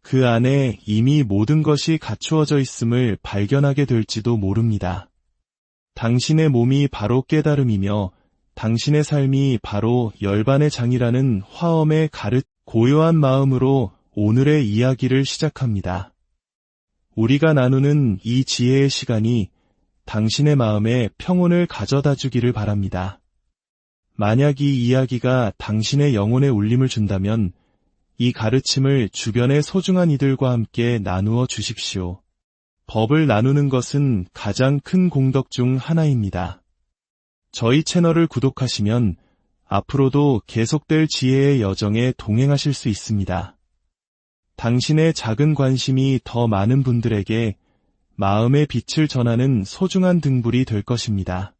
그 안에 이미 모든 것이 갖추어져 있음을 발견하게 될지도 모릅니다. 당신의 몸이 바로 깨달음이며 당신의 삶이 바로 열반의 장이라는 화엄의 고요한 마음으로 오늘의 이야기를 시작합니다. 우리가 나누는 이 지혜의 시간이 당신의 마음에 평온을 가져다 주기를 바랍니다. 만약 이 이야기가 당신의 영혼에 울림을 준다면 이 가르침을 주변의 소중한 이들과 함께 나누어 주십시오. 법을 나누는 것은 가장 큰 공덕 중 하나입니다. 저희 채널을 구독하시면 앞으로도 계속될 지혜의 여정에 동행하실 수 있습니다. 당신의 작은 관심이 더 많은 분들에게 마음의 빛을 전하는 소중한 등불이 될 것입니다.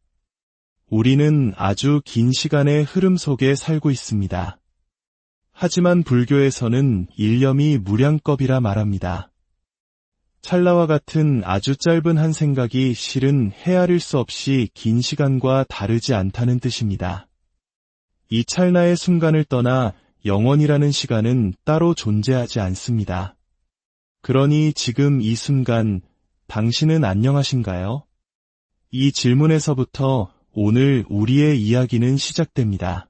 우리는 아주 긴 시간의 흐름 속에 살고 있습니다. 하지만 불교에서는 일념이 무량겁이라 말합니다. 찰나와 같은 아주 짧은 한 생각이 실은 헤아릴 수 없이 긴 시간과 다르지 않다는 뜻입니다. 이 찰나의 순간을 떠나 영원이라는 시간은 따로 존재하지 않습니다. 그러니 지금 이 순간 당신은 안녕하신가요? 이 질문에서부터 오늘 우리의 이야기는 시작됩니다.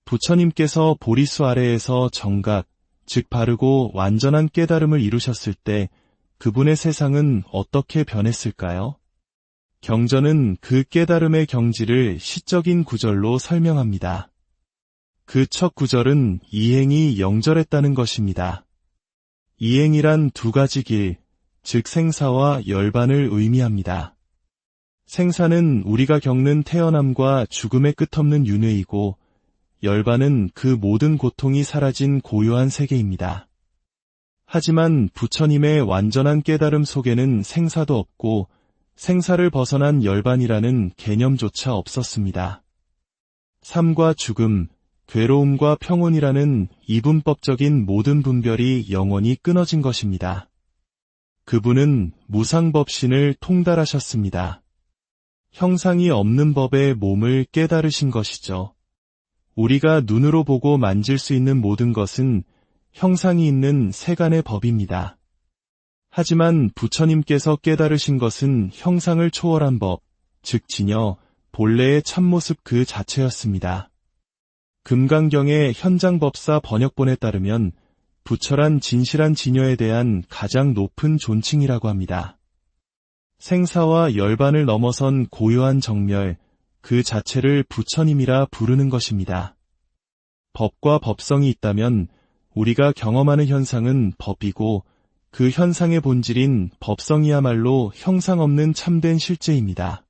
부처님께서 보리수 아래에서 정각, 즉 바르고 완전한 깨달음을 이루셨을 때 그분의 세상은 어떻게 변했을까요? 경전은 그 깨달음의 경지를 시적인 구절로 설명합니다. 그 첫 구절은 이행이 영절했다는 것입니다. 이행이란 두 가지 길, 즉 생사와 열반을 의미합니다. 생사는 우리가 겪는 태어남과 죽음의 끝없는 윤회이고 열반은 그 모든 고통이 사라진 고요한 세계입니다. 하지만 부처님의 완전한 깨달음 속에는 생사도 없고 생사를 벗어난 열반이라는 개념조차 없었습니다. 삶과 죽음, 괴로움과 평온이라는 이분법적인 모든 분별이 영원히 끊어진 것입니다. 그분은 무상법신을 통달하셨습니다. 형상이 없는 법의 몸을 깨달으신 것이죠. 우리가 눈으로 보고 만질 수 있는 모든 것은 형상이 있는 세간의 법입니다. 하지만 부처님께서 깨달으신 것은 형상을 초월한 법, 즉 진여, 본래의 참모습 그 자체였습니다. 금강경의 현장법사 번역본에 따르면 부처란 진실한 진여에 대한 가장 높은 존칭이라고 합니다. 생사와 열반을 넘어선 고요한 정멸, 그 자체를 부처님이라 부르는 것입니다. 법과 법성이 있다면 우리가 경험하는 현상은 법이고 그 현상의 본질인 법성이야말로 형상 없는 참된 실제입니다.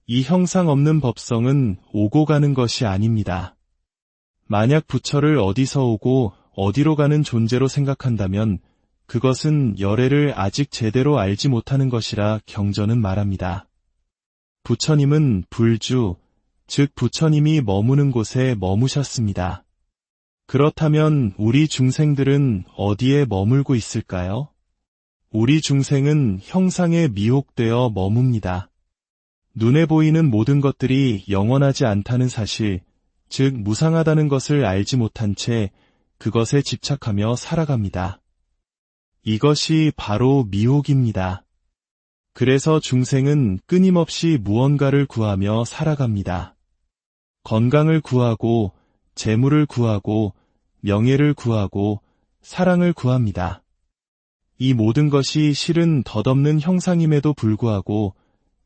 이 형상 없는 법성은 오고 가는 것이 아닙니다. 만약 부처를 어디서 오고 어디로 가는 존재로 생각한다면 그것은 열애를 아직 제대로 알지 못하는 것이라 경전은 말합니다. 부처님은 불주, 즉 부처님이 머무는 곳에 머무셨습니다. 그렇다면 우리 중생들은 어디에 머물고 있을까요? 우리 중생은 형상에 미혹되어 머뭅니다. 눈에 보이는 모든 것들이 영원하지 않다는 사실, 즉 무상하다는 것을 알지 못한 채 그것에 집착하며 살아갑니다. 이것이 바로 미혹입니다. 그래서 중생은 끊임없이 무언가를 구하며 살아갑니다. 건강을 구하고, 재물을 구하고, 명예를 구하고, 사랑을 구합니다. 이 모든 것이 실은 덧없는 형상임에도 불구하고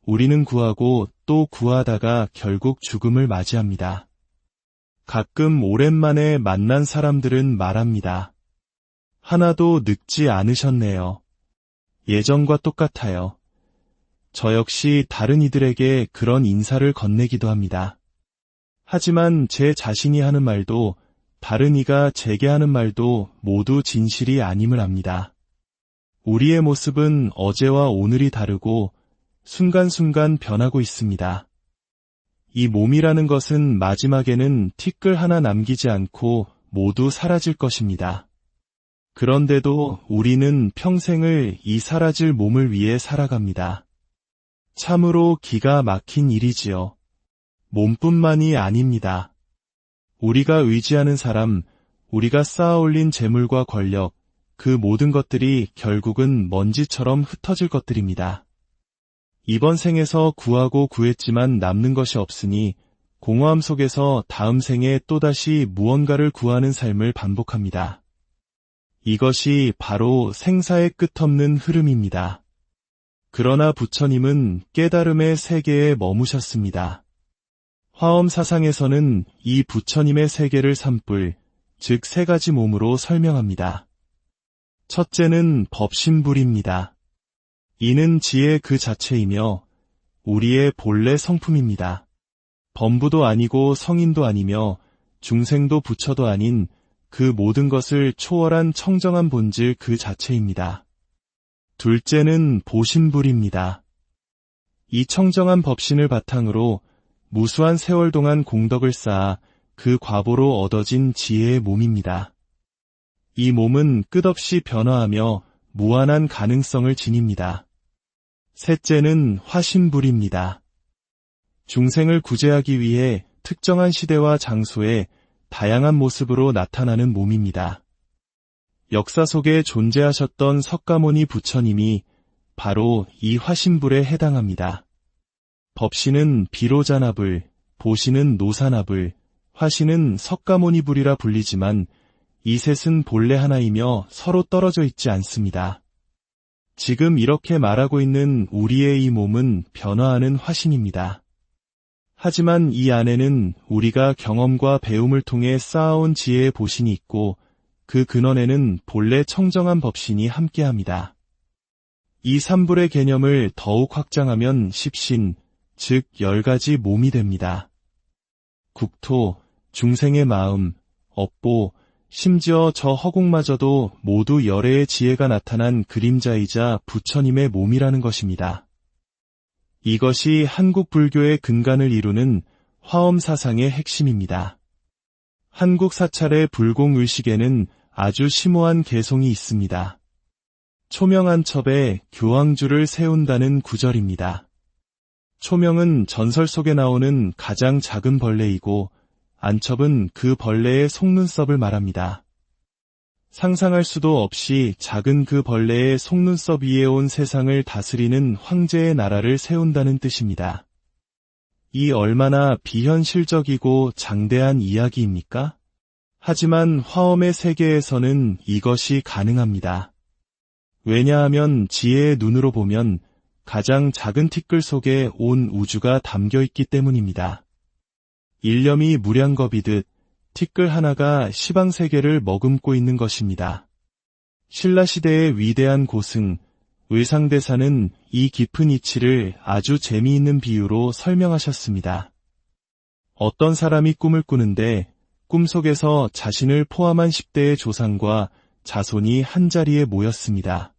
우리는 구하고 또 구하다가 결국 죽음을 맞이합니다. 가끔 오랜만에 만난 사람들은 말합니다. 하나도 늙지 않으셨네요. 예전과 똑같아요. 저 역시 다른 이들에게 그런 인사를 건네기도 합니다. 하지만 제 자신이 하는 말도 다른 이가 제게 하는 말도 모두 진실이 아님을 압니다. 우리의 모습은 어제와 오늘이 다르고 순간순간 변하고 있습니다. 이 몸이라는 것은 마지막에는 티끌 하나 남기지 않고 모두 사라질 것입니다. 그런데도 우리는 평생을 이 사라질 몸을 위해 살아갑니다. 참으로 기가 막힌 일이지요. 몸뿐만이 아닙니다. 우리가 의지하는 사람, 우리가 쌓아올린 재물과 권력, 그 모든 것들이 결국은 먼지처럼 흩어질 것들입니다. 이번 생에서 구하고 구했지만 남는 것이 없으니 공허함 속에서 다음 생에 또다시 무언가를 구하는 삶을 반복합니다. 이것이 바로 생사의 끝없는 흐름입니다. 그러나 부처님은 깨달음의 세계에 머무셨습니다. 화엄사상에서는 이 부처님의 세계를 산불, 즉 세 가지 몸으로 설명합니다. 첫째는 법신불입니다. 이는 지혜 그 자체이며 우리의 본래 성품입니다. 범부도 아니고 성인도 아니며 중생도 부처도 아닌 그 모든 것을 초월한 청정한 본질 그 자체입니다. 둘째는 보신불입니다. 이 청정한 법신을 바탕으로 무수한 세월 동안 공덕을 쌓아 그 과보로 얻어진 지혜의 몸입니다. 이 몸은 끝없이 변화하며 무한한 가능성을 지닙니다. 셋째는 화신불입니다. 중생을 구제하기 위해 특정한 시대와 장소에 다양한 모습으로 나타나는 몸입니다. 역사 속에 존재하셨던 석가모니 부처님이 바로 이 화신불에 해당합니다. 법신은 비로자나불, 보신은 노사나불, 화신은 석가모니불이라 불리지만 이 셋은 본래 하나이며 서로 떨어져 있지 않습니다. 지금 이렇게 말하고 있는 우리의 이 몸은 변화하는 화신입니다. 하지만 이 안에는 우리가 경험과 배움을 통해 쌓아온 지혜의 보신이 있고 그 근원에는 본래 청정한 법신이 함께합니다. 이 삼불의 개념을 더욱 확장하면 십신, 즉 10가지 몸이 됩니다. 국토, 중생의 마음, 업보, 심지어 저 허공마저도 모두 열애의 지혜가 나타난 그림자이자 부처님의 몸이라는 것입니다. 이것이 한국 불교의 근간을 이루는 화엄 사상의 핵심입니다. 한국 사찰의 불공의식에는 아주 심오한 개성이 있습니다. 초명한 첩에 교황주를 세운다는 구절입니다. 초명은 전설 속에 나오는 가장 작은 벌레이고 안첩은 그 벌레의 속눈썹을 말합니다. 상상할 수도 없이 작은 그 벌레의 속눈썹 위에 온 세상을 다스리는 황제의 나라를 세운다는 뜻입니다. 이 얼마나 비현실적이고 장대한 이야기입니까? 하지만 화엄의 세계에서는 이것이 가능합니다. 왜냐하면 지혜의 눈으로 보면 가장 작은 티끌 속에 온 우주가 담겨있기 때문입니다. 일념이 무량겁이듯 티끌 하나가 시방세계를 머금고 있는 것입니다. 신라시대의 위대한 고승, 의상대사는 이 깊은 이치를 아주 재미있는 비유로 설명하셨습니다. 어떤 사람이 꿈을 꾸는데 꿈속에서 자신을 포함한 10대의 조상과 자손이 한자리에 모였습니다.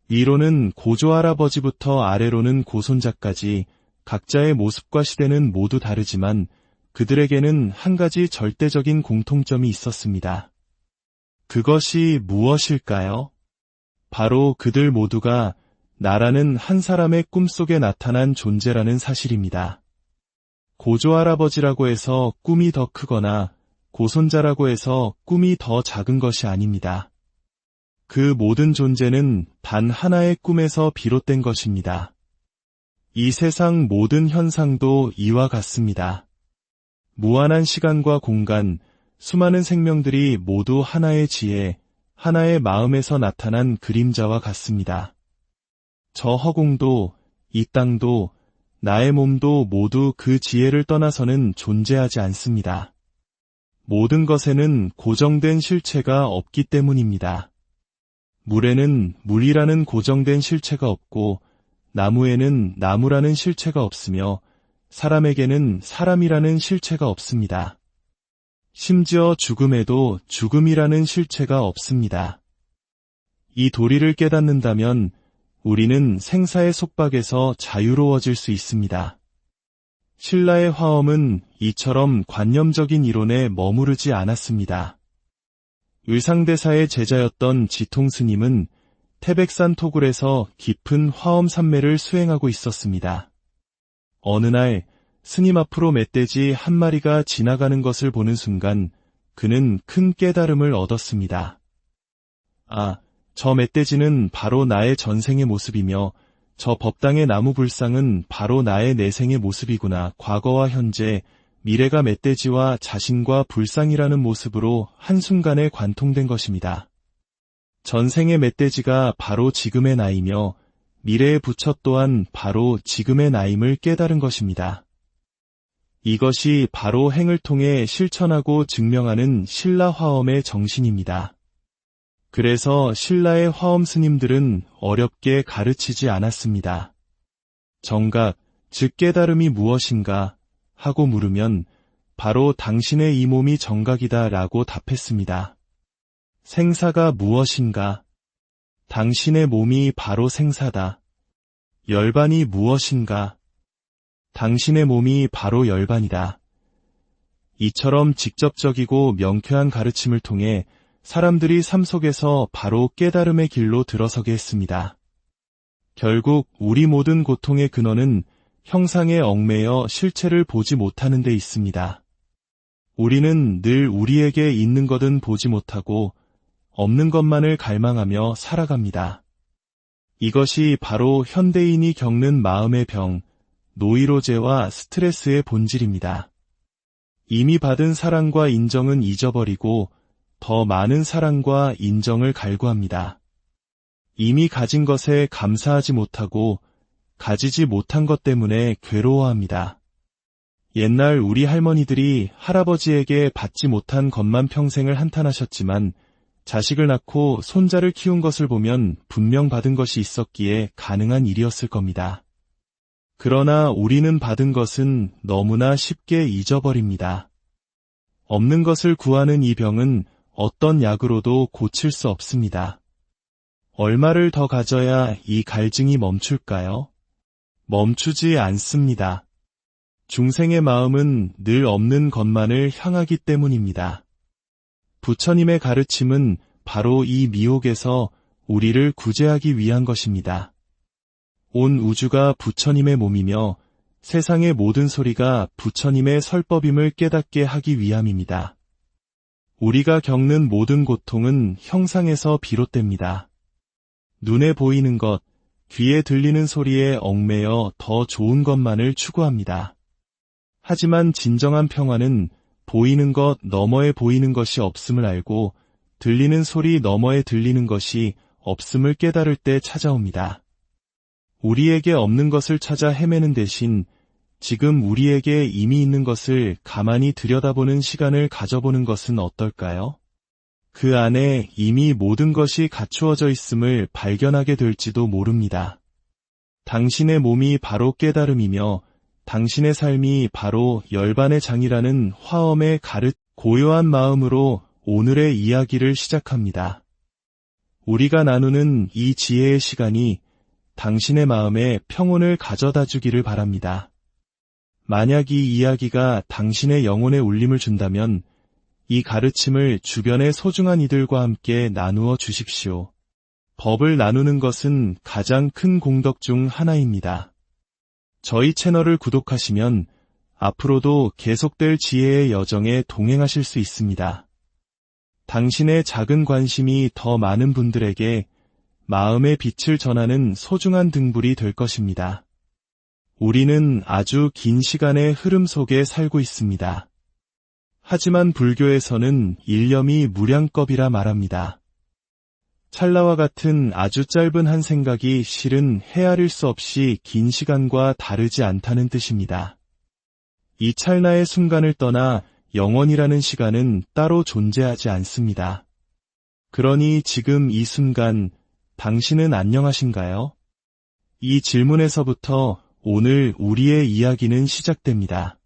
위로는 고조할아버지부터 아래로는 고손자까지 각자의 모습과 시대는 모두 다르지만 그들에게는 한 가지 절대적인 공통점이 있었습니다. 그것이 무엇일까요? 바로 그들 모두가 나라는 한 사람의 꿈속에 나타난 존재라는 사실입니다. 고조할아버지라고 해서 꿈이 더 크거나 고손자라고 해서 꿈이 더 작은 것이 아닙니다. 그 모든 존재는 단 하나의 꿈에서 비롯된 것입니다. 이 세상 모든 현상도 이와 같습니다. 무한한 시간과 공간, 수많은 생명들이 모두 하나의 지혜, 하나의 마음에서 나타난 그림자와 같습니다. 저 허공도, 이 땅도, 나의 몸도 모두 그 지혜를 떠나서는 존재하지 않습니다. 모든 것에는 고정된 실체가 없기 때문입니다. 물에는 물이라는 고정된 실체가 없고 나무에는 나무라는 실체가 없으며 사람에게는 사람이라는 실체가 없습니다. 심지어 죽음에도 죽음이라는 실체가 없습니다. 이 도리를 깨닫는다면 우리는 생사의 속박에서 자유로워질 수 있습니다. 신라의 화엄은 이처럼 관념적인 이론에 머무르지 않았습니다. 의상대사의 제자였던 지통스님은 태백산 토굴에서 깊은 화엄 산매를 수행하고 있었습니다. 어느 날 스님 앞으로 멧돼지 한 마리가 지나가는 것을 보는 순간 그는 큰 깨달음을 얻었습니다. 아, 저 멧돼지는 바로 나의 전생의 모습이며 저 법당의 나무 불상은 바로 나의 내생의 모습이구나. 과거와 현재, 미래가 멧돼지와 자신과 불상이라는 모습으로 한순간에 관통된 것입니다. 전생의 멧돼지가 바로 지금의 나이며 미래의 부처 또한 바로 지금의 나임을 깨달은 것입니다. 이것이 바로 행을 통해 실천하고 증명하는 신라 화엄의 정신입니다. 그래서 신라의 화엄 스님들은 어렵게 가르치지 않았습니다. 정각, 즉 깨달음이 무엇인가 하고 물으면 바로 당신의 이 몸이 정각이다 라고 답했습니다. 생사가 무엇인가? 당신의 몸이 바로 생사다. 열반이 무엇인가? 당신의 몸이 바로 열반이다. 이처럼 직접적이고 명쾌한 가르침을 통해 사람들이 삶 속에서 바로 깨달음의 길로 들어서게 했습니다. 결국 우리 모든 고통의 근원은 형상에 얽매여 실체를 보지 못하는 데 있습니다. 우리는 늘 우리에게 있는 것은 보지 못하고 없는 것만을 갈망하며 살아갑니다. 이것이 바로 현대인이 겪는 마음의 병, 노이로제와 스트레스의 본질입니다. 이미 받은 사랑과 인정은 잊어버리고 더 많은 사랑과 인정을 갈구합니다. 이미 가진 것에 감사하지 못하고 가지지 못한 것 때문에 괴로워합니다. 옛날 우리 할머니들이 할아버지에게 받지 못한 것만 평생을 한탄하셨지만 자식을 낳고 손자를 키운 것을 보면 분명 받은 것이 있었기에 가능한 일이었을 겁니다. 그러나 우리는 받은 것은 너무나 쉽게 잊어버립니다. 없는 것을 구하는 이 병은 어떤 약으로도 고칠 수 없습니다. 얼마를 더 가져야 이 갈증이 멈출까요? 멈추지 않습니다. 중생의 마음은 늘 없는 것만을 향하기 때문입니다. 부처님의 가르침은 바로 이 미혹에서 우리를 구제하기 위한 것입니다. 온 우주가 부처님의 몸이며 세상의 모든 소리가 부처님의 설법임을 깨닫게 하기 위함입니다. 우리가 겪는 모든 고통은 형상에서 비롯됩니다. 눈에 보이는 것, 귀에 들리는 소리에 얽매여 더 좋은 것만을 추구합니다. 하지만 진정한 평화는 보이는 것 너머에 보이는 것이 없음을 알고 들리는 소리 너머에 들리는 것이 없음을 깨달을 때 찾아옵니다. 우리에게 없는 것을 찾아 헤매는 대신 지금 우리에게 이미 있는 것을 가만히 들여다보는 시간을 가져보는 것은 어떨까요? 그 안에 이미 모든 것이 갖추어져 있음을 발견하게 될지도 모릅니다. 당신의 몸이 바로 깨달음이며 당신의 삶이 바로 열반의 장이라는 화엄의 고요한 마음으로 오늘의 이야기를 시작합니다. 우리가 나누는 이 지혜의 시간이 당신의 마음에 평온을 가져다 주기를 바랍니다. 만약 이 이야기가 당신의 영혼에 울림을 준다면 이 가르침을 주변의 소중한 이들과 함께 나누어 주십시오. 법을 나누는 것은 가장 큰 공덕 중 하나입니다. 저희 채널을 구독하시면 앞으로도 계속될 지혜의 여정에 동행하실 수 있습니다. 당신의 작은 관심이 더 많은 분들에게 마음의 빛을 전하는 소중한 등불이 될 것입니다. 우리는 아주 긴 시간의 흐름 속에 살고 있습니다. 하지만 불교에서는 일념이 무량겁이라 말합니다. 찰나와 같은 아주 짧은 한 생각이 실은 헤아릴 수 없이 긴 시간과 다르지 않다는 뜻입니다. 이 찰나의 순간을 떠나 영원이라는 시간은 따로 존재하지 않습니다. 그러니 지금 이 순간 당신은 안녕하신가요? 이 질문에서부터 오늘 우리의 이야기는 시작됩니다.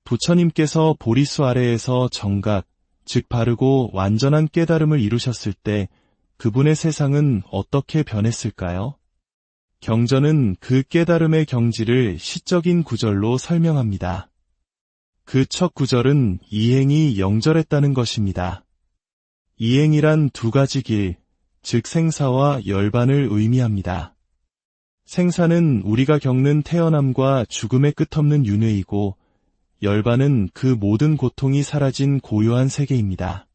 부처님께서 보리수 아래에서 정각, 즉 바르고 완전한 깨달음을 이루셨을 때 그분의 세상은 어떻게 변했을까요? 경전은 그 깨달음의 경지를 시적인 구절로 설명합니다. 그 첫 구절은 이행이 영절했다는 것입니다. 이행이란 두 가지 길, 즉 생사와 열반을 의미합니다. 생사는 우리가 겪는 태어남과 죽음의 끝없는 윤회이고 열반은 그 모든 고통이 사라진 고요한 세계입니다.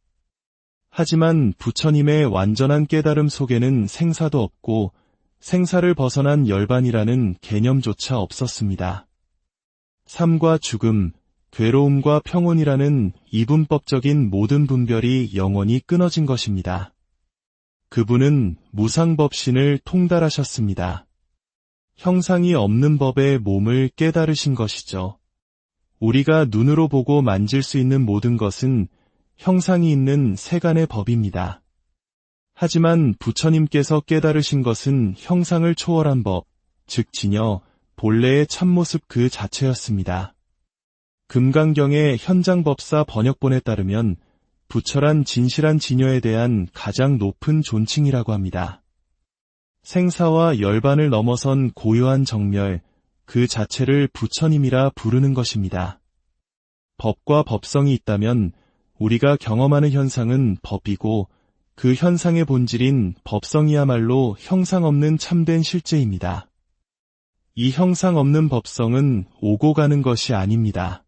하지만 부처님의 완전한 깨달음 속에는 생사도 없고 생사를 벗어난 열반이라는 개념조차 없었습니다. 삶과 죽음, 괴로움과 평온이라는 이분법적인 모든 분별이 영원히 끊어진 것입니다. 그분은 무상법신을 통달하셨습니다. 형상이 없는 법의 몸을 깨달으신 것이죠. 우리가 눈으로 보고 만질 수 있는 모든 것은 형상이 있는 세간의 법입니다. 하지만 부처님께서 깨달으신 것은 형상을 초월한 법, 즉 진여, 본래의 참모습 그 자체였습니다. 금강경의 현장법사 번역본에 따르면 부처란 진실한 진여에 대한 가장 높은 존칭이라고 합니다. 생사와 열반을 넘어선 고요한 정멸, 그 자체를 부처님이라 부르는 것입니다. 법과 법성이 있다면 우리가 경험하는 현상은 법이고 그 현상의 본질인 법성이야말로 형상 없는 참된 실제입니다. 이 형상 없는 법성은 오고 가는 것이 아닙니다.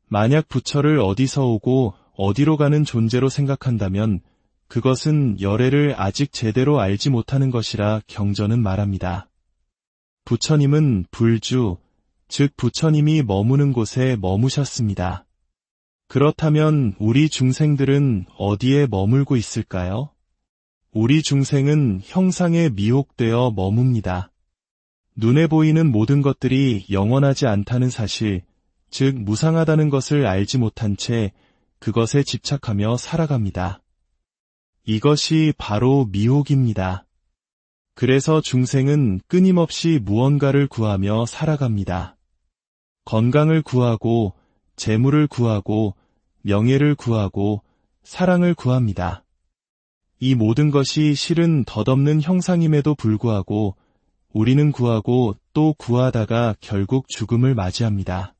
만약 부처를 어디서 오고 어디로 가는 존재로 생각한다면 그것은 열애를 아직 제대로 알지 못하는 것이라 경전은 말합니다. 부처님은 불주, 즉 부처님이 머무는 곳에 머무셨습니다. 그렇다면 우리 중생들은 어디에 머물고 있을까요? 우리 중생은 형상에 미혹되어 머뭅니다. 눈에 보이는 모든 것들이 영원하지 않다는 사실, 즉 무상하다는 것을 알지 못한 채 그것에 집착하며 살아갑니다. 이것이 바로 미혹입니다. 그래서 중생은 끊임없이 무언가를 구하며 살아갑니다. 건강을 구하고, 재물을 구하고, 명예를 구하고, 사랑을 구합니다. 이 모든 것이 실은 덧없는 형상임에도 불구하고 우리는 구하고 또 구하다가 결국 죽음을 맞이합니다.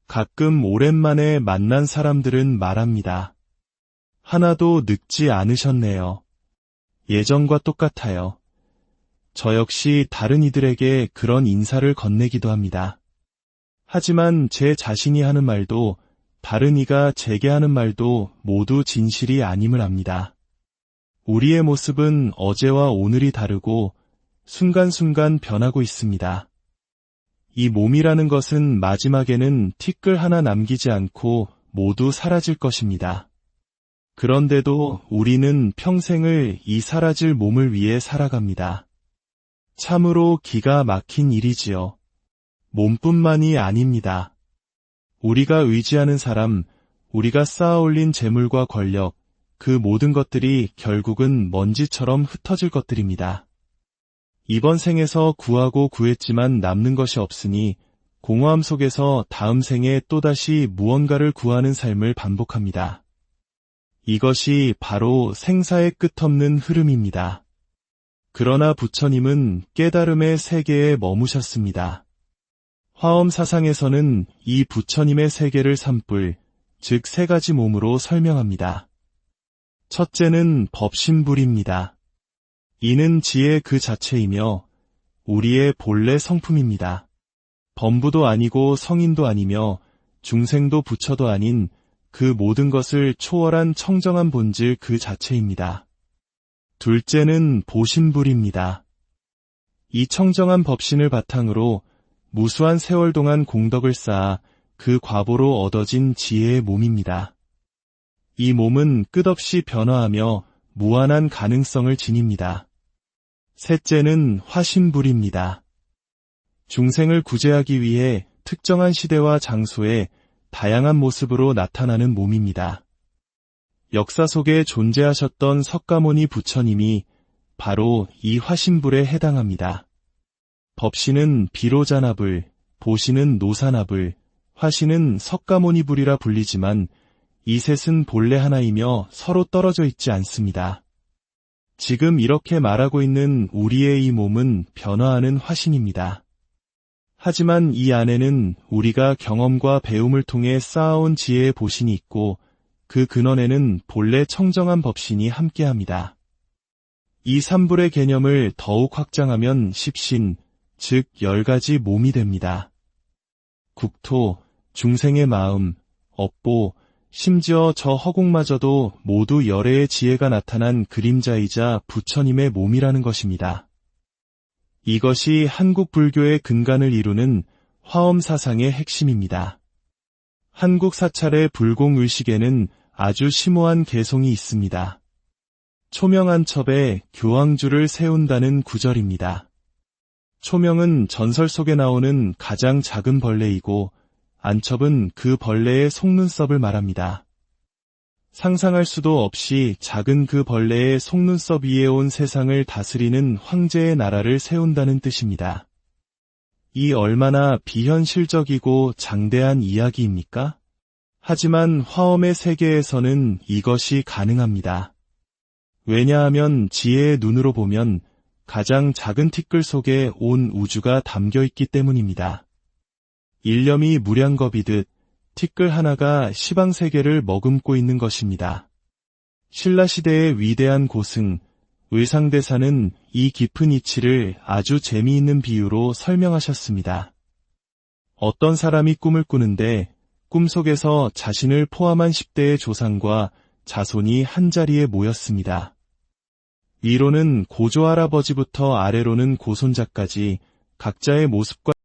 가끔 오랜만에 만난 사람들은 말합니다. 하나도 늙지 않으셨네요. 예전과 똑같아요. 저 역시 다른 이들에게 그런 인사를 건네기도 합니다. 하지만 제 자신이 하는 말도 다른 이가 제게 하는 말도 모두 진실이 아님을 압니다. 우리의 모습은 어제와 오늘이 다르고 순간순간 변하고 있습니다. 이 몸이라는 것은 마지막에는 티끌 하나 남기지 않고 모두 사라질 것입니다. 그런데도 우리는 평생을 이 사라질 몸을 위해 살아갑니다. 참으로 기가 막힌 일이지요. 몸뿐만이 아닙니다. 우리가 의지하는 사람, 우리가 쌓아올린 재물과 권력, 그 모든 것들이 결국은 먼지처럼 흩어질 것들입니다. 이번 생에서 구하고 구했지만 남는 것이 없으니 공허함 속에서 다음 생에 또다시 무언가를 구하는 삶을 반복합니다. 이것이 바로 생사의 끝없는 흐름입니다. 그러나 부처님은 깨달음의 세계에 머무셨습니다. 화엄사상에서는 이 부처님의 세계를 산불, 즉 세 가지 몸으로 설명합니다. 첫째는 법신불입니다. 이는 지혜 그 자체이며 우리의 본래 성품입니다. 범부도 아니고 성인도 아니며 중생도 부처도 아닌 그 모든 것을 초월한 청정한 본질 그 자체입니다. 둘째는 보신불입니다. 이 청정한 법신을 바탕으로 무수한 세월 동안 공덕을 쌓아 그 과보로 얻어진 지혜의 몸입니다. 이 몸은 끝없이 변화하며 무한한 가능성을 지닙니다. 셋째는 화신불입니다. 중생을 구제하기 위해 특정한 시대와 장소에 다양한 모습으로 나타나는 몸입니다. 역사 속에 존재하셨던 석가모니 부처님이 바로 이 화신불에 해당합니다. 법신은 비로자나불, 보신은 노사나불, 화신은 석가모니불이라 불리지만 이 셋은 본래 하나이며 서로 떨어져 있지 않습니다. 지금 이렇게 말하고 있는 우리의 이 몸은 변화하는 화신입니다. 하지만 이 안에는 우리가 경험과 배움을 통해 쌓아온 지혜의 보신이 있고 그 근원에는 본래 청정한 법신이 함께합니다. 이 삼불의 개념을 더욱 확장하면 십신, 즉 10가지 몸이 됩니다. 국토, 중생의 마음, 업보, 심지어 저 허공마저도 모두 열애의 지혜가 나타난 그림자이자 부처님의 몸이라는 것입니다. 이것이 한국 불교의 근간을 이루는 화엄사상의 핵심입니다. 한국 사찰의 불공의식에는 아주 심오한 개성이 있습니다. 초명안첩에 교황주를 세운다는 구절입니다. 초명은 전설 속에 나오는 가장 작은 벌레이고 안첩은 그 벌레의 속눈썹을 말합니다. 상상할 수도 없이 작은 그 벌레의 속눈썹 위에 온 세상을 다스리는 황제의 나라를 세운다는 뜻입니다. 이 얼마나 비현실적이고 장대한 이야기입니까? 하지만 화엄의 세계에서는 이것이 가능합니다. 왜냐하면 지혜의 눈으로 보면 가장 작은 티끌 속에 온 우주가 담겨 있기 때문입니다. 일념이 무량겁이듯 티끌 하나가 시방세계를 머금고 있는 것입니다. 신라시대의 위대한 고승, 의상대사는 이 깊은 이치를 아주 재미있는 비유로 설명하셨습니다. 어떤 사람이 꿈을 꾸는데 꿈속에서 자신을 포함한 10대의 조상과 자손이 한자리에 모였습니다. 위로는 고조할아버지부터 아래로는 고손자까지 각자의 모습과